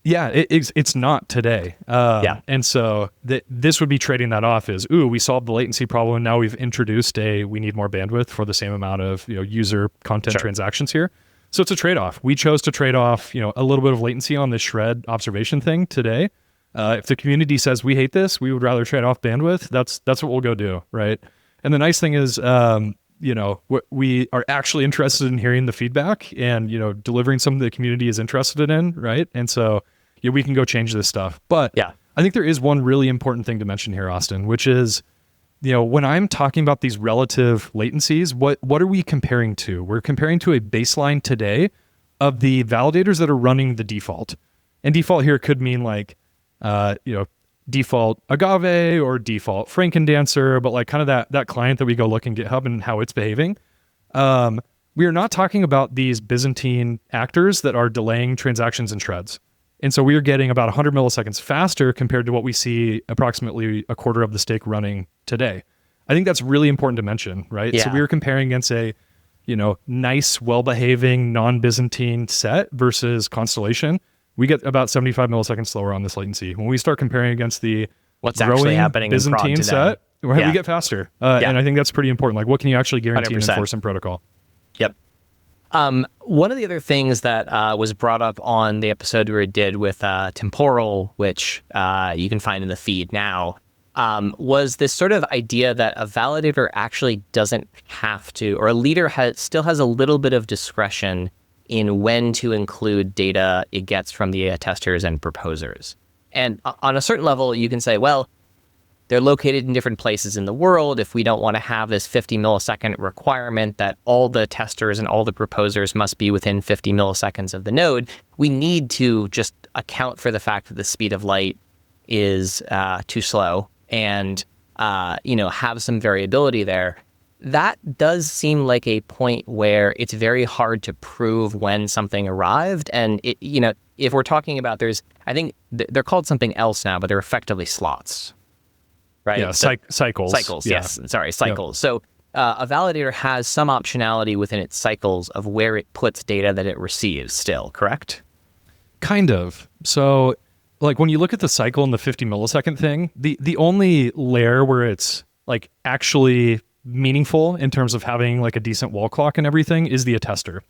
Yeah, it's not today. And so this would be trading that off as, we solved the latency problem. Now we've introduced we need more bandwidth for the same amount of user content transactions here. So it's a trade-off. We chose to trade off a little bit of latency on this shred observation thing today. If the community says we hate this, we would rather trade off bandwidth. That's what we'll go do, right? And the nice thing is, we are actually interested in hearing the feedback and delivering something the community is interested in, right? And so we can go change this stuff. But I think there is one really important thing to mention here, Austin, which is, when I'm talking about these relative latencies, what are we comparing to? We're comparing to a baseline today of the validators that are running the default. And default here could mean like, default agave or default frankendancer, but like kind of that client that we go look in GitHub and how it's behaving. We are not talking about these Byzantine actors that are delaying transactions and shreds. And so we are getting about 100 milliseconds faster compared to what we see approximately a quarter of the stake running today. I think that's really important to mention, right? Yeah. So we are comparing against a, nice, well-behaving, non-Byzantine set versus Constellation. We get about 75 milliseconds slower on this latency. When we start comparing against the what's actually happening Byzantine in prod set, we get faster. And I think that's pretty important. Like, what can you actually guarantee 100%. and enforce in protocol? Yep. One of the other things that was brought up on the episode we did with Temporal, which you can find in the feed now, was this sort of idea that a validator actually doesn't have to, or a leader still has a little bit of discretion in when to include data it gets from the attesters and proposers. And on a certain level, you can say, well, they're located in different places in the world. If we don't want to have this 50 millisecond requirement that all the testers and all the proposers must be within 50 milliseconds of the node, we need to just account for the fact that the speed of light is too slow and have some variability there. That does seem like a point where it's very hard to prove when something arrived. And if we're talking about, I think they're called something else now, but they're effectively slots. Right? Yeah, cycles. Cycles, yeah. yes. Sorry, cycles. Yep. So a validator has some optionality within its cycles of where it puts data that it receives still, correct? Kind of. So like when you look at the cycle and the 50 millisecond thing, the only layer where it's like actually meaningful in terms of having like a decent wall clock and everything is the attester.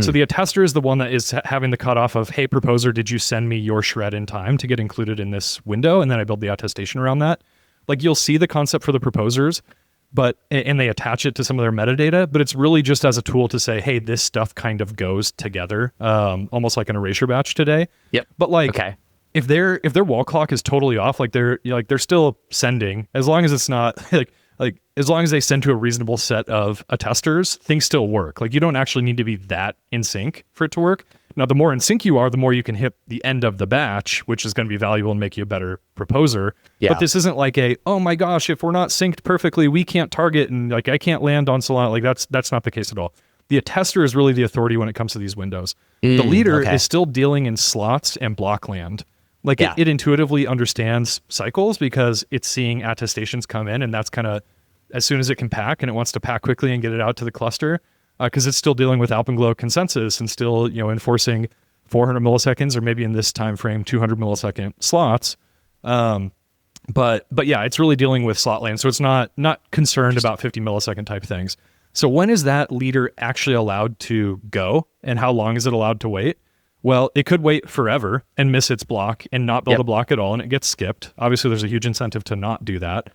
So the attester is the one that is having the cutoff of, hey, proposer, did you send me your shred in time to get included in this window? And then I build the attestation around that. Like you'll see the concept for the proposers, and they attach it to some of their metadata, but it's really just as a tool to say, hey, this stuff kind of goes together, almost like an erasure batch today. Yep. But like, if their wall clock is totally off, they're still sending, as long as it's not like as long as they send to a reasonable set of attesters, things still work. Like you don't actually need to be that in sync for it to work. Now, the more in sync you are, the more you can hit the end of the batch, which is going to be valuable and make you a better proposer. Yeah. But this isn't like oh my gosh, if we're not synced perfectly, we can't target and like I can't land on Solana. Like that's not the case at all. The attester is really the authority when it comes to these windows. The leader is still dealing in slots and block land. Like it intuitively understands cycles because it's seeing attestations come in, and that's kind of as soon as it can pack, and it wants to pack quickly and get it out to the cluster, because it's still dealing with Alpenglow consensus and still enforcing 400 milliseconds or maybe in this time frame 200 millisecond slots. But yeah, it's really dealing with slot land, so it's not concerned about 50 millisecond type things. So when is that leader actually allowed to go, and how long is it allowed to wait? Well, it could wait forever and miss its block and not build a block at all, and it gets skipped. Obviously, there's a huge incentive to not do that.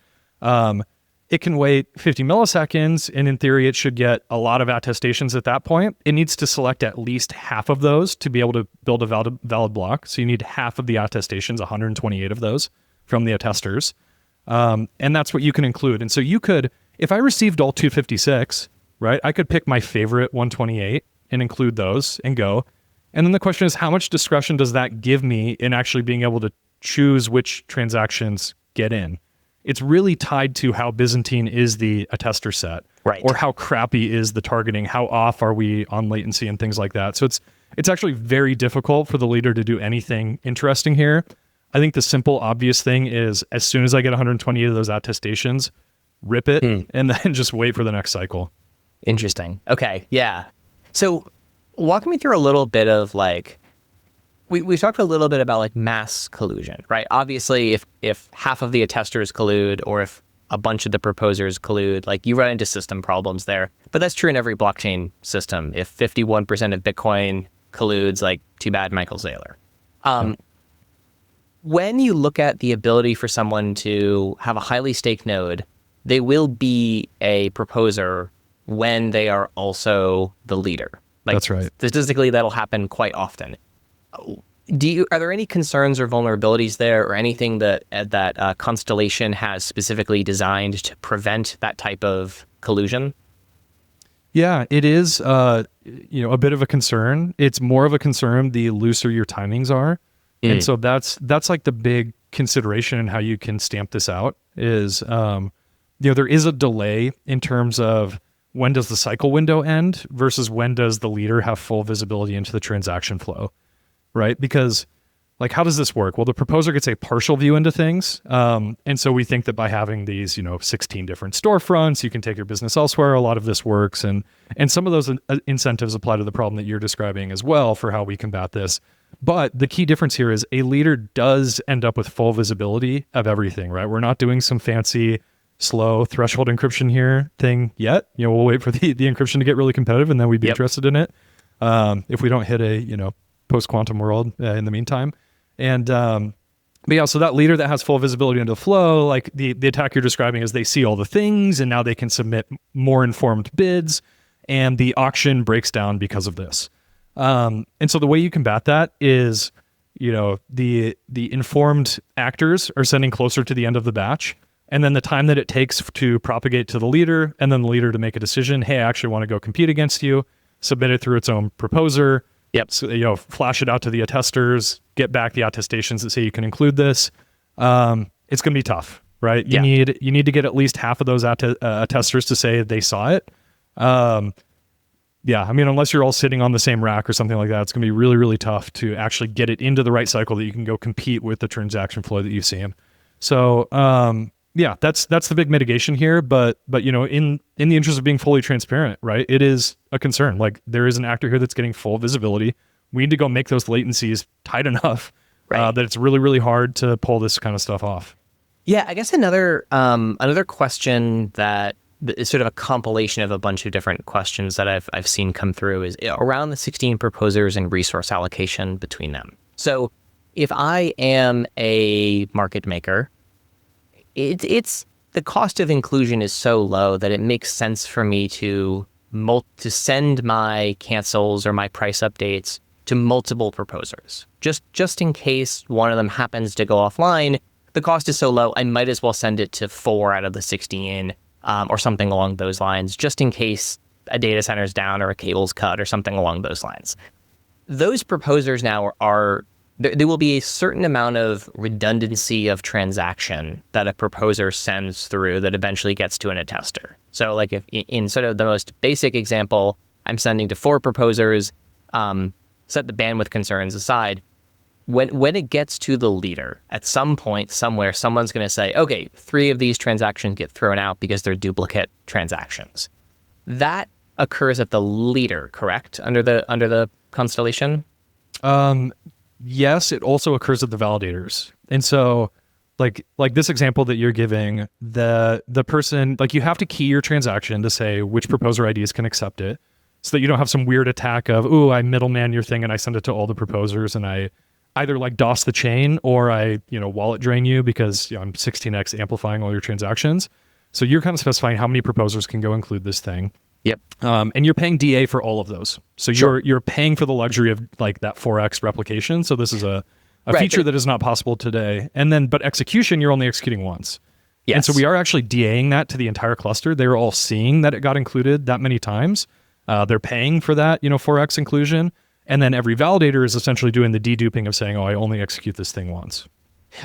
It can wait 50 milliseconds, and in theory, it should get a lot of attestations at that point. It needs to select at least half of those to be able to build a valid block. So you need half of the attestations, 128 of those from the attesters. And that's what you can include. And so you could, if I received all 256, right, I could pick my favorite 128 and include those and go. And then the question is, how much discretion does that give me in actually being able to choose which transactions get in? It's really tied to how Byzantine is the attester set, right? Or how crappy is the targeting, how off are we on latency and things like that. So it's actually very difficult for the leader to do anything interesting here. I think the simple, obvious thing is as soon as I get 128 of those attestations, rip it and then just wait for the next cycle. Interesting. Okay. Yeah. So walk me through a little bit of like, we talked a little bit about like mass collusion, right? Obviously, if half of the attesters collude or if a bunch of the proposers collude, like you run into system problems there. But that's true in every blockchain system. If 51% of Bitcoin colludes, like too bad, Michael Saylor. When you look at the ability for someone to have a highly staked node, they will be a proposer when they are also the leader. Like, that's right. Statistically, that'll happen quite often. Are there any concerns or vulnerabilities there, or anything that Constellation has specifically designed to prevent that type of collusion? Yeah, it is a bit of a concern. It's more of a concern the looser your timings are. And so that's like the big consideration in how you can stamp this out is, there is a delay in terms of when does the cycle window end versus when does the leader have full visibility into the transaction flow, right? Because like, how does this work? Well, the proposer gets a partial view into things. And so we think that by having these, 16 different storefronts, you can take your business elsewhere. A lot of this works. And some of those incentives apply to the problem that you're describing as well for how we combat this. But the key difference here is a leader does end up with full visibility of everything, right? We're not doing some fancy, slow threshold encryption here thing yet. We'll wait for the encryption to get really competitive and then we'd be interested in it. If we don't hit a, post-quantum world in the meantime. And, but yeah, so that leader that has full visibility into the flow, like the attack you're describing is they see all the things and now they can submit more informed bids and the auction breaks down because of this. And so the way you combat that is, the informed actors are sending closer to the end of the batch. And then the time that it takes to propagate to the leader and then the leader to make a decision, hey, I actually want to go compete against you, submit it through its own proposer. Yep. So, flash it out to the attesters, get back the attestations that say you can include this. It's going to be tough, right? You need to get at least half of those attesters to say they saw it. Unless you're all sitting on the same rack or something like that, it's going to be really, really tough to actually get it into the right cycle that you can go compete with the transaction flow that you've seen. So, that's the big mitigation here. But in the interest of being fully transparent, right, it is a concern. Like there is an actor here that's getting full visibility. We need to go make those latencies tight enough that it's really, really hard to pull this kind of stuff off. Yeah, I guess another question that is sort of a compilation of a bunch of different questions that I've seen come through is around the 16 proposers and resource allocation between them. So if I am a market maker, it's the cost of inclusion is so low that it makes sense for me to send my cancels or my price updates to multiple proposers. Just in case one of them happens to go offline, the cost is so low, I might as well send it to 4 out of the 16 or something along those lines, just in case a data center's down or a cable's cut or something along those lines. those proposers now are there will be a certain amount of redundancy of transaction that a proposer sends through that eventually gets to an attester. So like if in sort of the most basic example, I'm sending to 4 proposers, set the bandwidth concerns aside. When it gets to the leader, at some point somewhere, someone's going to say, okay, 3 of these transactions get thrown out because they're duplicate transactions. That occurs at the leader, correct? Under the Constellation? Yes, it also occurs at the validators. And so like this example that you're giving, the person, like you have to key your transaction to say which proposer IDs can accept it so that you don't have some weird attack of, ooh, I middleman your thing and I send it to all the proposers and I either like DOS the chain or I, wallet drain you because I'm 16x amplifying all your transactions. So you're kind of specifying how many proposers can go include this thing. Yep. And you're paying DA for all of those. So Sure. you're paying for the luxury of like that 4x replication. So this is a Right, feature that is not possible today. And then, but execution, you're only executing once. Yes. And so we are actually DAing that to the entire cluster. They're all seeing that it got included that many times. They're paying for that, 4x inclusion. And then every validator is essentially doing the deduping of saying, oh, I only execute this thing once.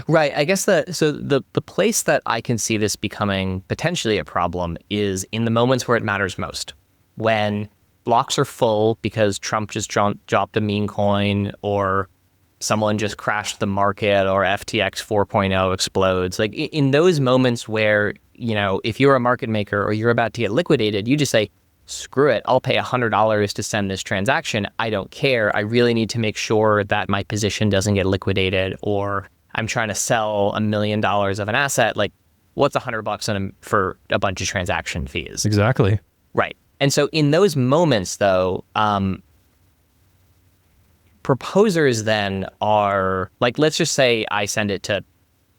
Right. I guess the place that I can see this becoming potentially a problem is in the moments where it matters most. When blocks are full because Trump just dropped a meme coin or someone just crashed the market or FTX 4.0 explodes. Like in those moments where, if you're a market maker or you're about to get liquidated, you just say, screw it, I'll pay $100 to send this transaction. I don't care. I really need to make sure that my position doesn't get liquidated, or I'm trying to sell $1 million of an asset. Like, what's $100 for a bunch of transaction fees? Exactly. Right. And so in those moments, though, proposers then are like, let's just say I send it to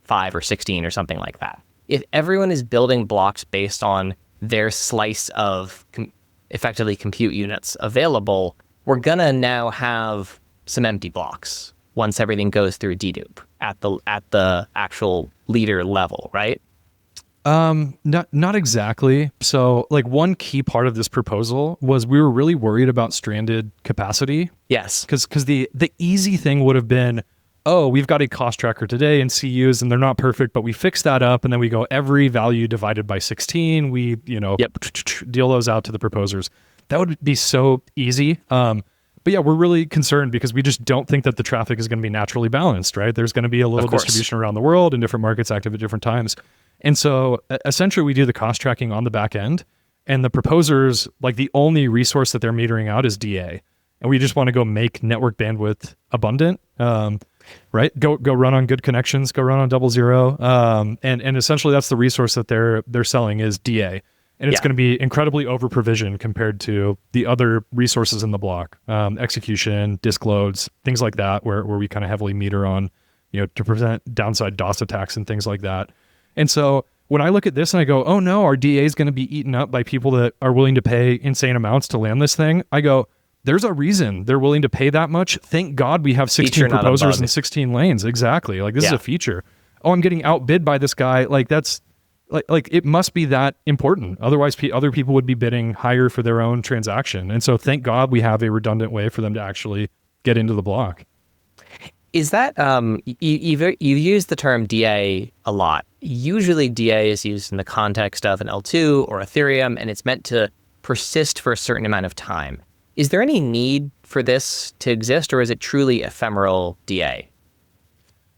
5 or 16 or something like that. If everyone is building blocks based on their slice of effectively compute units available, we're gonna now have some empty blocks once everything goes through dedupe at the actual leader level, right? Not exactly. So like one key part of this proposal was we were really worried about stranded capacity. Yes. Because the easy thing would have been, oh, we've got a cost tracker today in CUs and they're not perfect, but we fix that up and then we go every value divided by 16. We, deal those out to the proposers. That would be so easy. But yeah, we're really concerned because we just don't think that the traffic is going to be naturally balanced, right? There's going to be a little distribution around the world and different markets active at different times. And so essentially we do the cost tracking on the back end, and the proposers, like the only resource that they're metering out is DA. And we just want to go make network bandwidth abundant, right? Go run on good connections, go run on 00. And essentially that's the resource that they're selling is DA. And it's going to be incredibly over provisioned compared to the other resources in the block, execution, disk loads, things like that, where we kind of heavily meter on, to prevent downside DOS attacks and things like that. And so when I look at this and I go, oh no, our DA is going to be eaten up by people that are willing to pay insane amounts to land this thing, I go, there's a reason they're willing to pay that much. Thank God we have 16 proposers and 16 lanes. Exactly. Like this is a feature. Oh, I'm getting outbid by this guy. Like that's like it must be that important. Otherwise, other people would be bidding higher for their own transaction. And so thank God we have a redundant way for them to actually get into the block. Is that, you've used the term DA a lot. Usually DA is used in the context of an L2 or Ethereum, and it's meant to persist for a certain amount of time. Is there any need for this to exist, or is it truly ephemeral DA?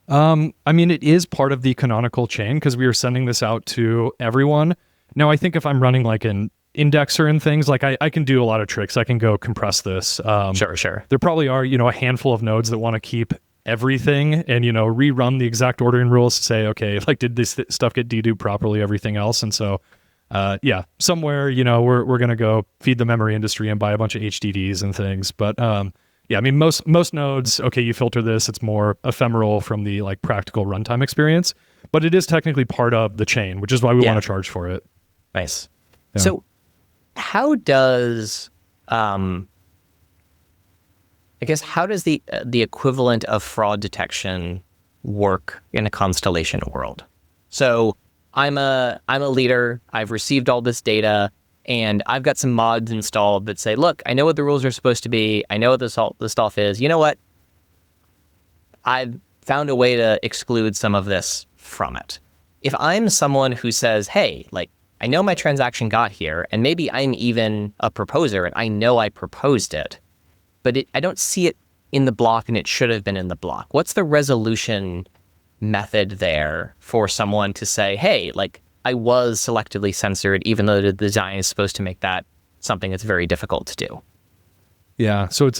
I mean, it is part of the canonical chain because we are sending this out to everyone. Now, I think if I'm running like an indexer and things, like I can do a lot of tricks. I can go compress this. Sure. There probably are, a handful of nodes that want to keep everything and, rerun the exact ordering rules to say, okay, like did this stuff get deduped properly, everything else? And so, somewhere, we're going to go feed the memory industry and buy a bunch of HDDs and things. But, I mean, most nodes, okay, you filter this, it's more ephemeral from the like practical runtime experience, but it is technically part of the chain, which is why we want to charge for it. Nice. Yeah. So how does, how does the equivalent of fraud detection work in a Constellation world? So I'm a leader, I've received all this data, and I've got some mods installed that say, look, I know what the rules are supposed to be. I know what the stuff is. You know what? I've found a way to exclude some of this from it. If I'm someone who says, hey, like, I know my transaction got here, and maybe I'm even a proposer, and I know I proposed it, but I don't see it in the block, and it should have been in the block. What's the resolution method there for someone to say, hey, like, I was selectively censored, even though the design is supposed to make that something that's very difficult to do? Yeah. So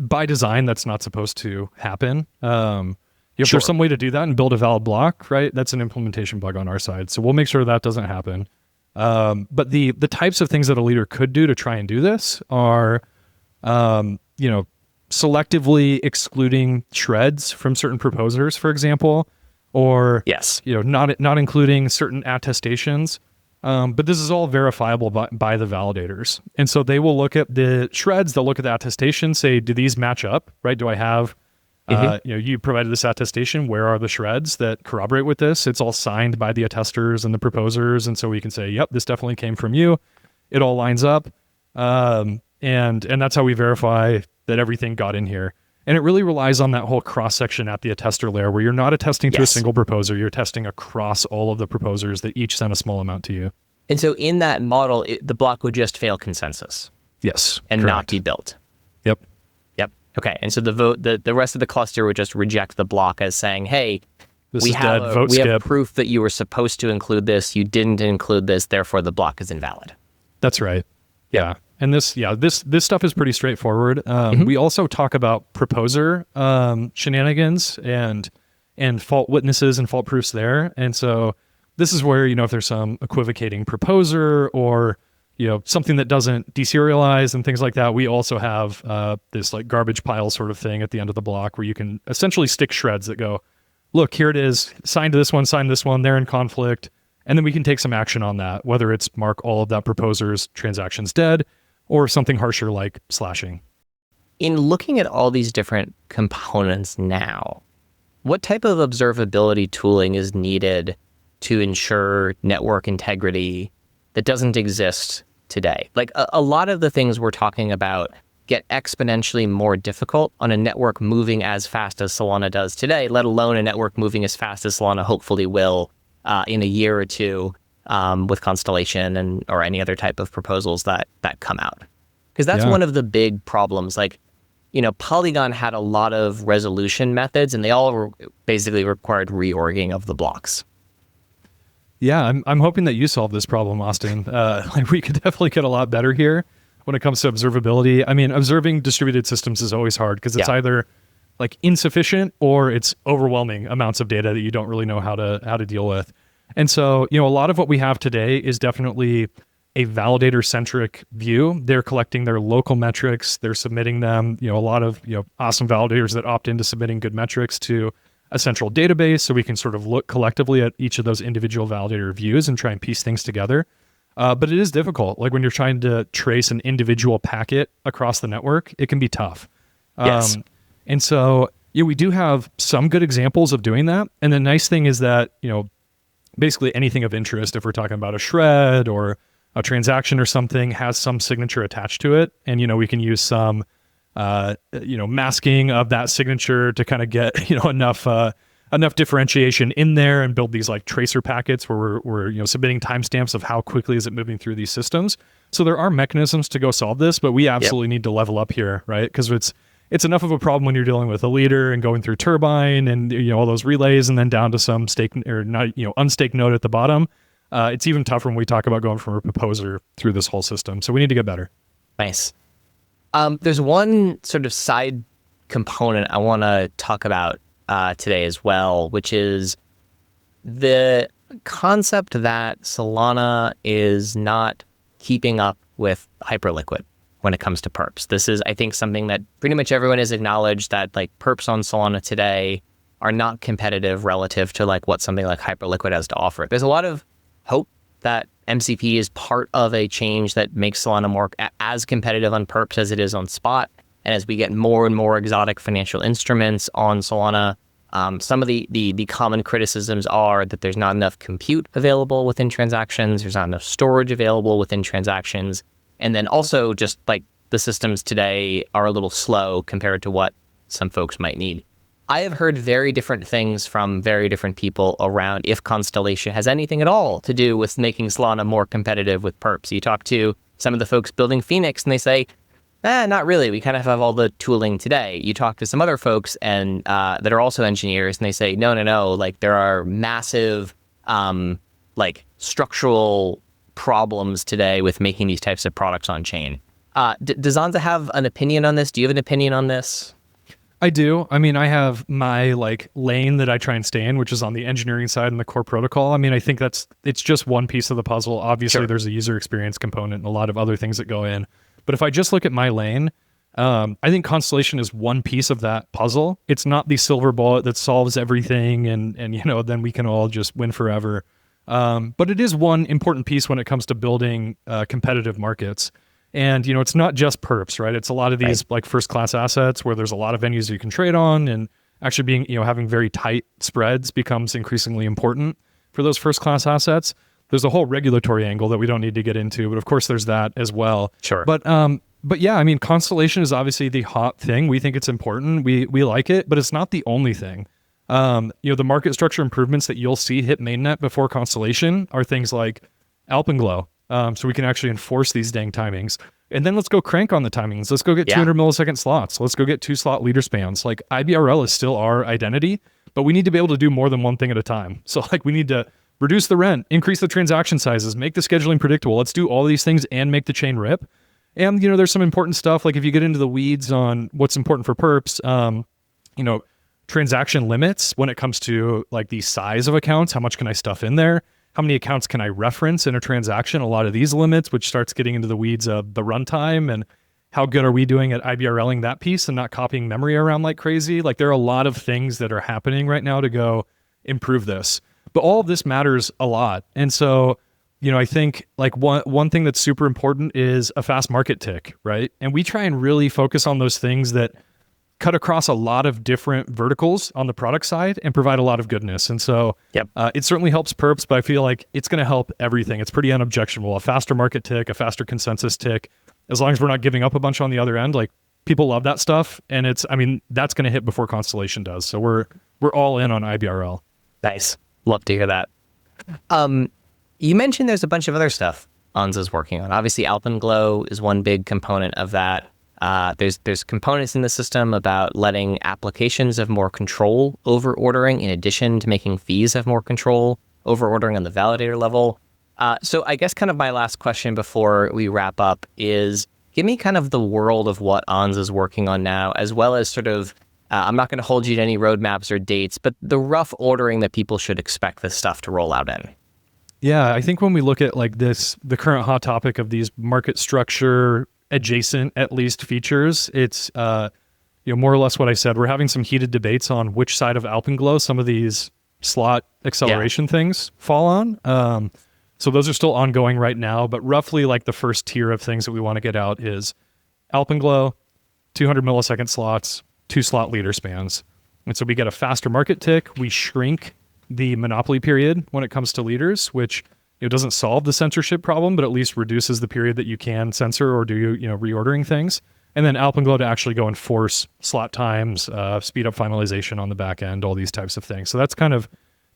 by design, that's not supposed to happen. If there's some way to do that and build a valid block, right, that's an implementation bug on our side. So we'll make sure that doesn't happen. But the types of things that a leader could do to try and do this are, selectively excluding shreds from certain proposers, for example, or not including certain attestations. But this is all verifiable by the validators. And so they will look at the shreds, they'll look at the attestation, say, do these match up, right? Do I have, you provided this attestation, where are the shreds that corroborate with this? It's all signed by the attesters and the proposers. And so we can say, yep, this definitely came from you. It all lines up. And that's how we verify that everything got in here. And it really relies on that whole cross-section at the attester layer, where you're not attesting to a single proposer, you're attesting across all of the proposers that each sent a small amount to you. And so in that model, the block would just fail consensus. Yes. And correct. not be built. Yep. Okay. And so the rest of the cluster would just reject the block as saying, hey, we have proof that you were supposed to include this, you didn't include this, therefore the block is invalid. That's right. Yeah. And this stuff is pretty straightforward. We also talk about proposer shenanigans and fault witnesses and fault proofs there. And so this is where, if there's some equivocating proposer or, something that doesn't deserialize and things like that, we also have this like garbage pile sort of thing at the end of the block where you can essentially stick shreds that go, look, here it is, sign to this one, they're in conflict. And then we can take some action on that, whether it's mark all of that proposer's transactions dead or something harsher like slashing. In looking at all these different components now, what type of observability tooling is needed to ensure network integrity that doesn't exist today? Like a lot of the things we're talking about get exponentially more difficult on a network moving as fast as Solana does today, let alone a network moving as fast as Solana hopefully will in a year or two with Constellation or any other type of proposals that come out. Because that's one of the big problems. Like, Polygon had a lot of resolution methods, and they all basically required reorging of the blocks. Yeah, I'm hoping that you solve this problem, Austin. We could definitely get a lot better here when it comes to observability. I mean, observing distributed systems is always hard because it's either like insufficient or it's overwhelming amounts of data that you don't really know how to deal with. And so, a lot of what we have today is definitely a validator-centric view. They're collecting their local metrics, they're submitting them, a lot of, awesome validators that opt into submitting good metrics to a central database so we can sort of look collectively at each of those individual validator views and try and piece things together. But it is difficult. Like when you're trying to trace an individual packet across the network, it can be tough. Yes. And so, we do have some good examples of doing that. And the nice thing is that, basically anything of interest, if we're talking about a shred or a transaction or something, has some signature attached to it. And, we can use some, masking of that signature to kind of get, enough differentiation in there and build these like tracer packets where we're submitting timestamps of how quickly is it moving through these systems. So there are mechanisms to go solve this, but we absolutely need to level up here, right? Because it's enough of a problem when you're dealing with a leader and going through Turbine and all those relays and then down to some stake or not unstaked node at the bottom. It's even tougher when we talk about going from a proposer through this whole system. So we need to get better. Nice. There's one sort of side component I want to talk about today as well, which is the concept that Solana is not keeping up with Hyperliquid when it comes to perps. This is, I think, something that pretty much everyone has acknowledged, that like perps on Solana today are not competitive relative to like what something like Hyperliquid has to offer. There's a lot of hope that MCP is part of a change that makes Solana more as competitive on perps as it is on spot. And as we get more and more exotic financial instruments on Solana, Some of the common criticisms are that there's not enough compute available within transactions. There's not enough storage available within transactions. And then also just like the systems today are a little slow compared to what some folks might need. I have heard very different things from very different people around if Constellation has anything at all to do with making Solana more competitive with Perps. You talk to some of the folks building Phoenix and they say, not really. We kind of have all the tooling today. You talk to some other folks and that are also engineers and they say, no. Like there are massive like structural problems today with making these types of products on chain. Does Anza have an opinion on this? Do you have an opinion on this? I do. I mean, I have my like lane that I try and stay in, which is on the engineering side and the core protocol. I mean, I think it's just one piece of the puzzle. Obviously, Sure. There's a user experience component and a lot of other things that go in. But if I just look at my lane, I think Constellation is one piece of that puzzle. It's not the silver bullet that solves everything and then we can all just win forever. But it is one important piece when it comes to building competitive markets. And, it's not just perps, right? It's a lot of these like first class assets where there's a lot of venues you can trade on, and actually being, having very tight spreads becomes increasingly important for those first class assets. There's a whole regulatory angle that we don't need to get into, but of course there's that as well. Sure. But yeah, I mean, Constellation is obviously the hot thing. We think it's important. We like it, but it's not the only thing. The market structure improvements that you'll see hit mainnet before Constellation are things like Alpenglow. So we can actually enforce these dang timings. And then let's go crank on the timings. Let's go get 200 millisecond slots. Let's go get 2 slot leader spans. Like IBRL is still our identity, but we need to be able to do more than one thing at a time. So like we need to reduce the rent, increase the transaction sizes, make the scheduling predictable. Let's do all these things and make the chain rip. And, there's some important stuff. Like if you get into the weeds on what's important for perps, transaction limits when it comes to like the size of accounts, how much can I stuff in there? How many accounts can I reference in a transaction? A lot of these limits, which starts getting into the weeds of the runtime and how good are we doing at IBRLing that piece and not copying memory around like crazy? Like there are a lot of things that are happening right now to go improve this. But all of this matters a lot. And so, I think like one thing that's super important is a fast market tick, right? And we try and really focus on those things that cut across a lot of different verticals on the product side and provide a lot of goodness. And so it certainly helps perps, but I feel like it's going to help everything. It's pretty unobjectionable. A faster market tick, a faster consensus tick, as long as we're not giving up a bunch on the other end, like people love that stuff. And that's going to hit before Constellation does. So we're all in on IBRL. Nice. Love to hear that. You mentioned there's a bunch of other stuff Anza's working on. Obviously, Alpenglow is one big component of that. There's components in the system about letting applications have more control over ordering, in addition to making fees have more control over ordering on the validator level. So I guess kind of my last question before we wrap up is, give me kind of the world of what Anza's working on now, as well as sort of, I'm not going to hold you to any roadmaps or dates, but the rough ordering that people should expect this stuff to roll out in. Yeah, I think when we look at like the current hot topic of these market structure adjacent at least features, it's more or less what I said. We're having some heated debates on which side of Alpenglow some of these slot acceleration things fall on. So those are still ongoing right now, but roughly like the first tier of things that we want to get out is Alpenglow, 200 millisecond slots, 2 slot leader spans. And so we get a faster market tick. We shrink the monopoly period when it comes to leaders, which doesn't solve the censorship problem, but at least reduces the period that you can censor or do reordering things. And then Alpenglow to actually go and force slot times, speed up finalization on the back end, all these types of things. So that's kind of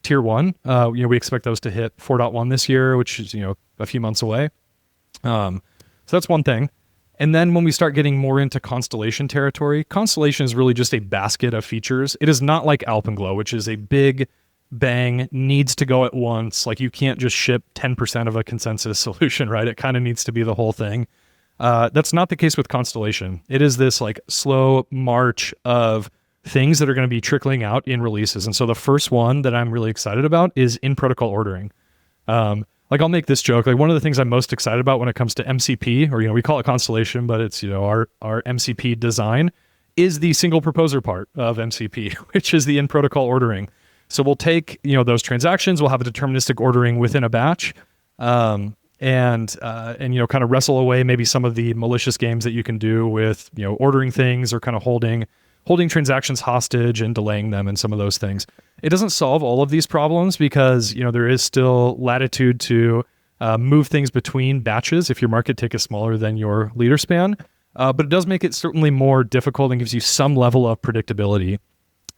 tier 1. We expect those to hit 4.1 this year, which is a few months away. So that's one thing. And then when we start getting more into Constellation territory, Constellation is really just a basket of features. It is not like Alpenglow, which is a big bang, needs to go at once. Like you can't just ship 10% of a consensus solution, right? It kind of needs to be the whole thing. That's not the case with Constellation. It is this like slow march of things that are going to be trickling out in releases. And so the first one that I'm really excited about is in protocol ordering. Like I'll make this joke. Like one of the things I'm most excited about when it comes to MCP, or we call it Constellation, but it's our MCP design, is the single proposer part of MCP, which is the in protocol ordering. So we'll take, those transactions, we'll have a deterministic ordering within a batch, and kind of wrestle away maybe some of the malicious games that you can do with, ordering things or kind of holding holding transactions hostage and delaying them and some of those things. It doesn't solve all of these problems because, there is still latitude to move things between batches if your market tick is smaller than your leader span. But it does make it certainly more difficult and gives you some level of predictability.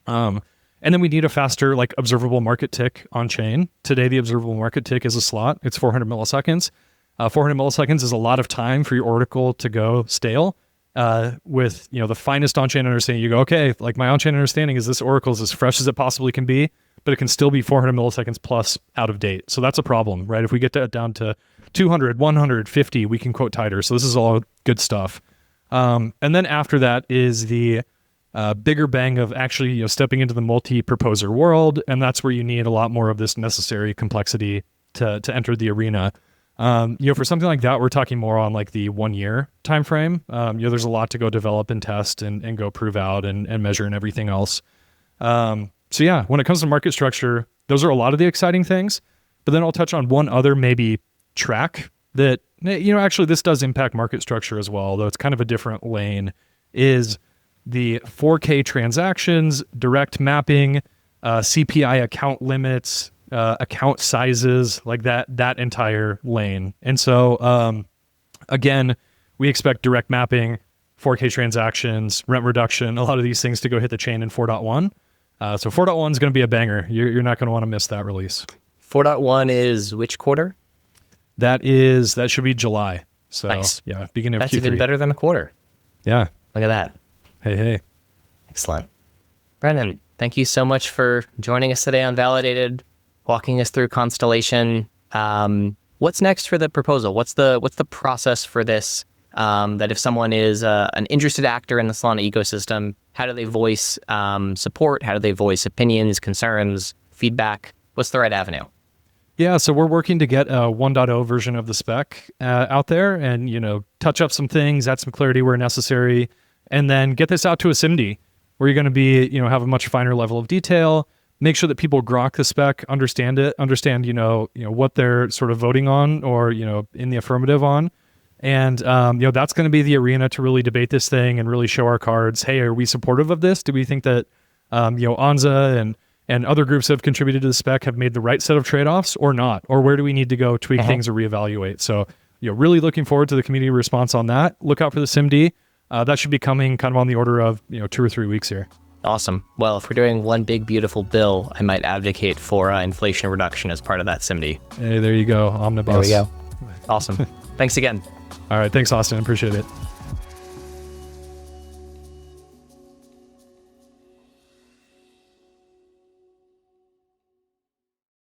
And then we need a faster, observable market tick on chain. Today, the observable market tick is a slot. It's 400 milliseconds. 400 milliseconds is a lot of time for your oracle to go stale. With the finest on-chain understanding, you go, okay, my on-chain understanding is this oracle is as fresh as it possibly can be, but it can still be 400 milliseconds plus out of date. So that's a problem, right? If we get that down to 200, 150, we can quote tighter. So this is all good stuff. And then after that is the bigger bang of actually stepping into the multi-proposer world, and that's where you need a lot more of this necessary complexity to enter the arena. For something like that, we're talking more on the 1 year time frame. There's a lot to go develop and test and go prove out and measure and everything else. So yeah, when it comes to market structure, those are a lot of the exciting things. But then I'll touch on one other maybe track that actually this does impact market structure as well, though it's kind of a different lane. Is the 4K transactions, direct mapping, CPI account limits, account sizes, that entire lane. And so, again, we expect direct mapping, 4K transactions, rent reduction, a lot of these things to go hit the chain in 4.1. So 4.1 is going to be a banger. You're not going to want to miss that release. 4.1 is which quarter? That should be July. So nice. Yeah, beginning of That's Q3. even better than a quarter. Yeah. Look at that. Hey. Excellent. Brennan, thank you so much for joining us today on Validated, walking us through Constellation. What's next for the proposal? What's the process for this? That if someone is an interested actor in the Solana ecosystem, how do they voice support? How do they voice opinions, concerns, feedback? What's the right avenue? Yeah, so we're working to get a 1.0 version of the spec out there and, touch up some things, add some clarity where necessary, and then get this out to a SIMD where you're going to be, have a much finer level of detail, make sure that people grok the spec, understand, what they're sort of voting on or, in the affirmative on. And, that's going to be the arena to really debate this thing and really show our cards. Hey, are we supportive of this? Do we think that, Anza and other groups that have contributed to the spec have made the right set of trade-offs or not? Or where do we need to go tweak things or reevaluate? So, really looking forward to the community response on that. Look out for the SIMD. That should be coming kind of on the order of, 2 or 3 weeks here. Awesome. Well, if we're doing one big, beautiful bill, I might advocate for inflation reduction as part of that SIMD. Hey, there you go. Omnibus. There we go. Awesome. Thanks again. All right. Thanks, Austin. Appreciate it.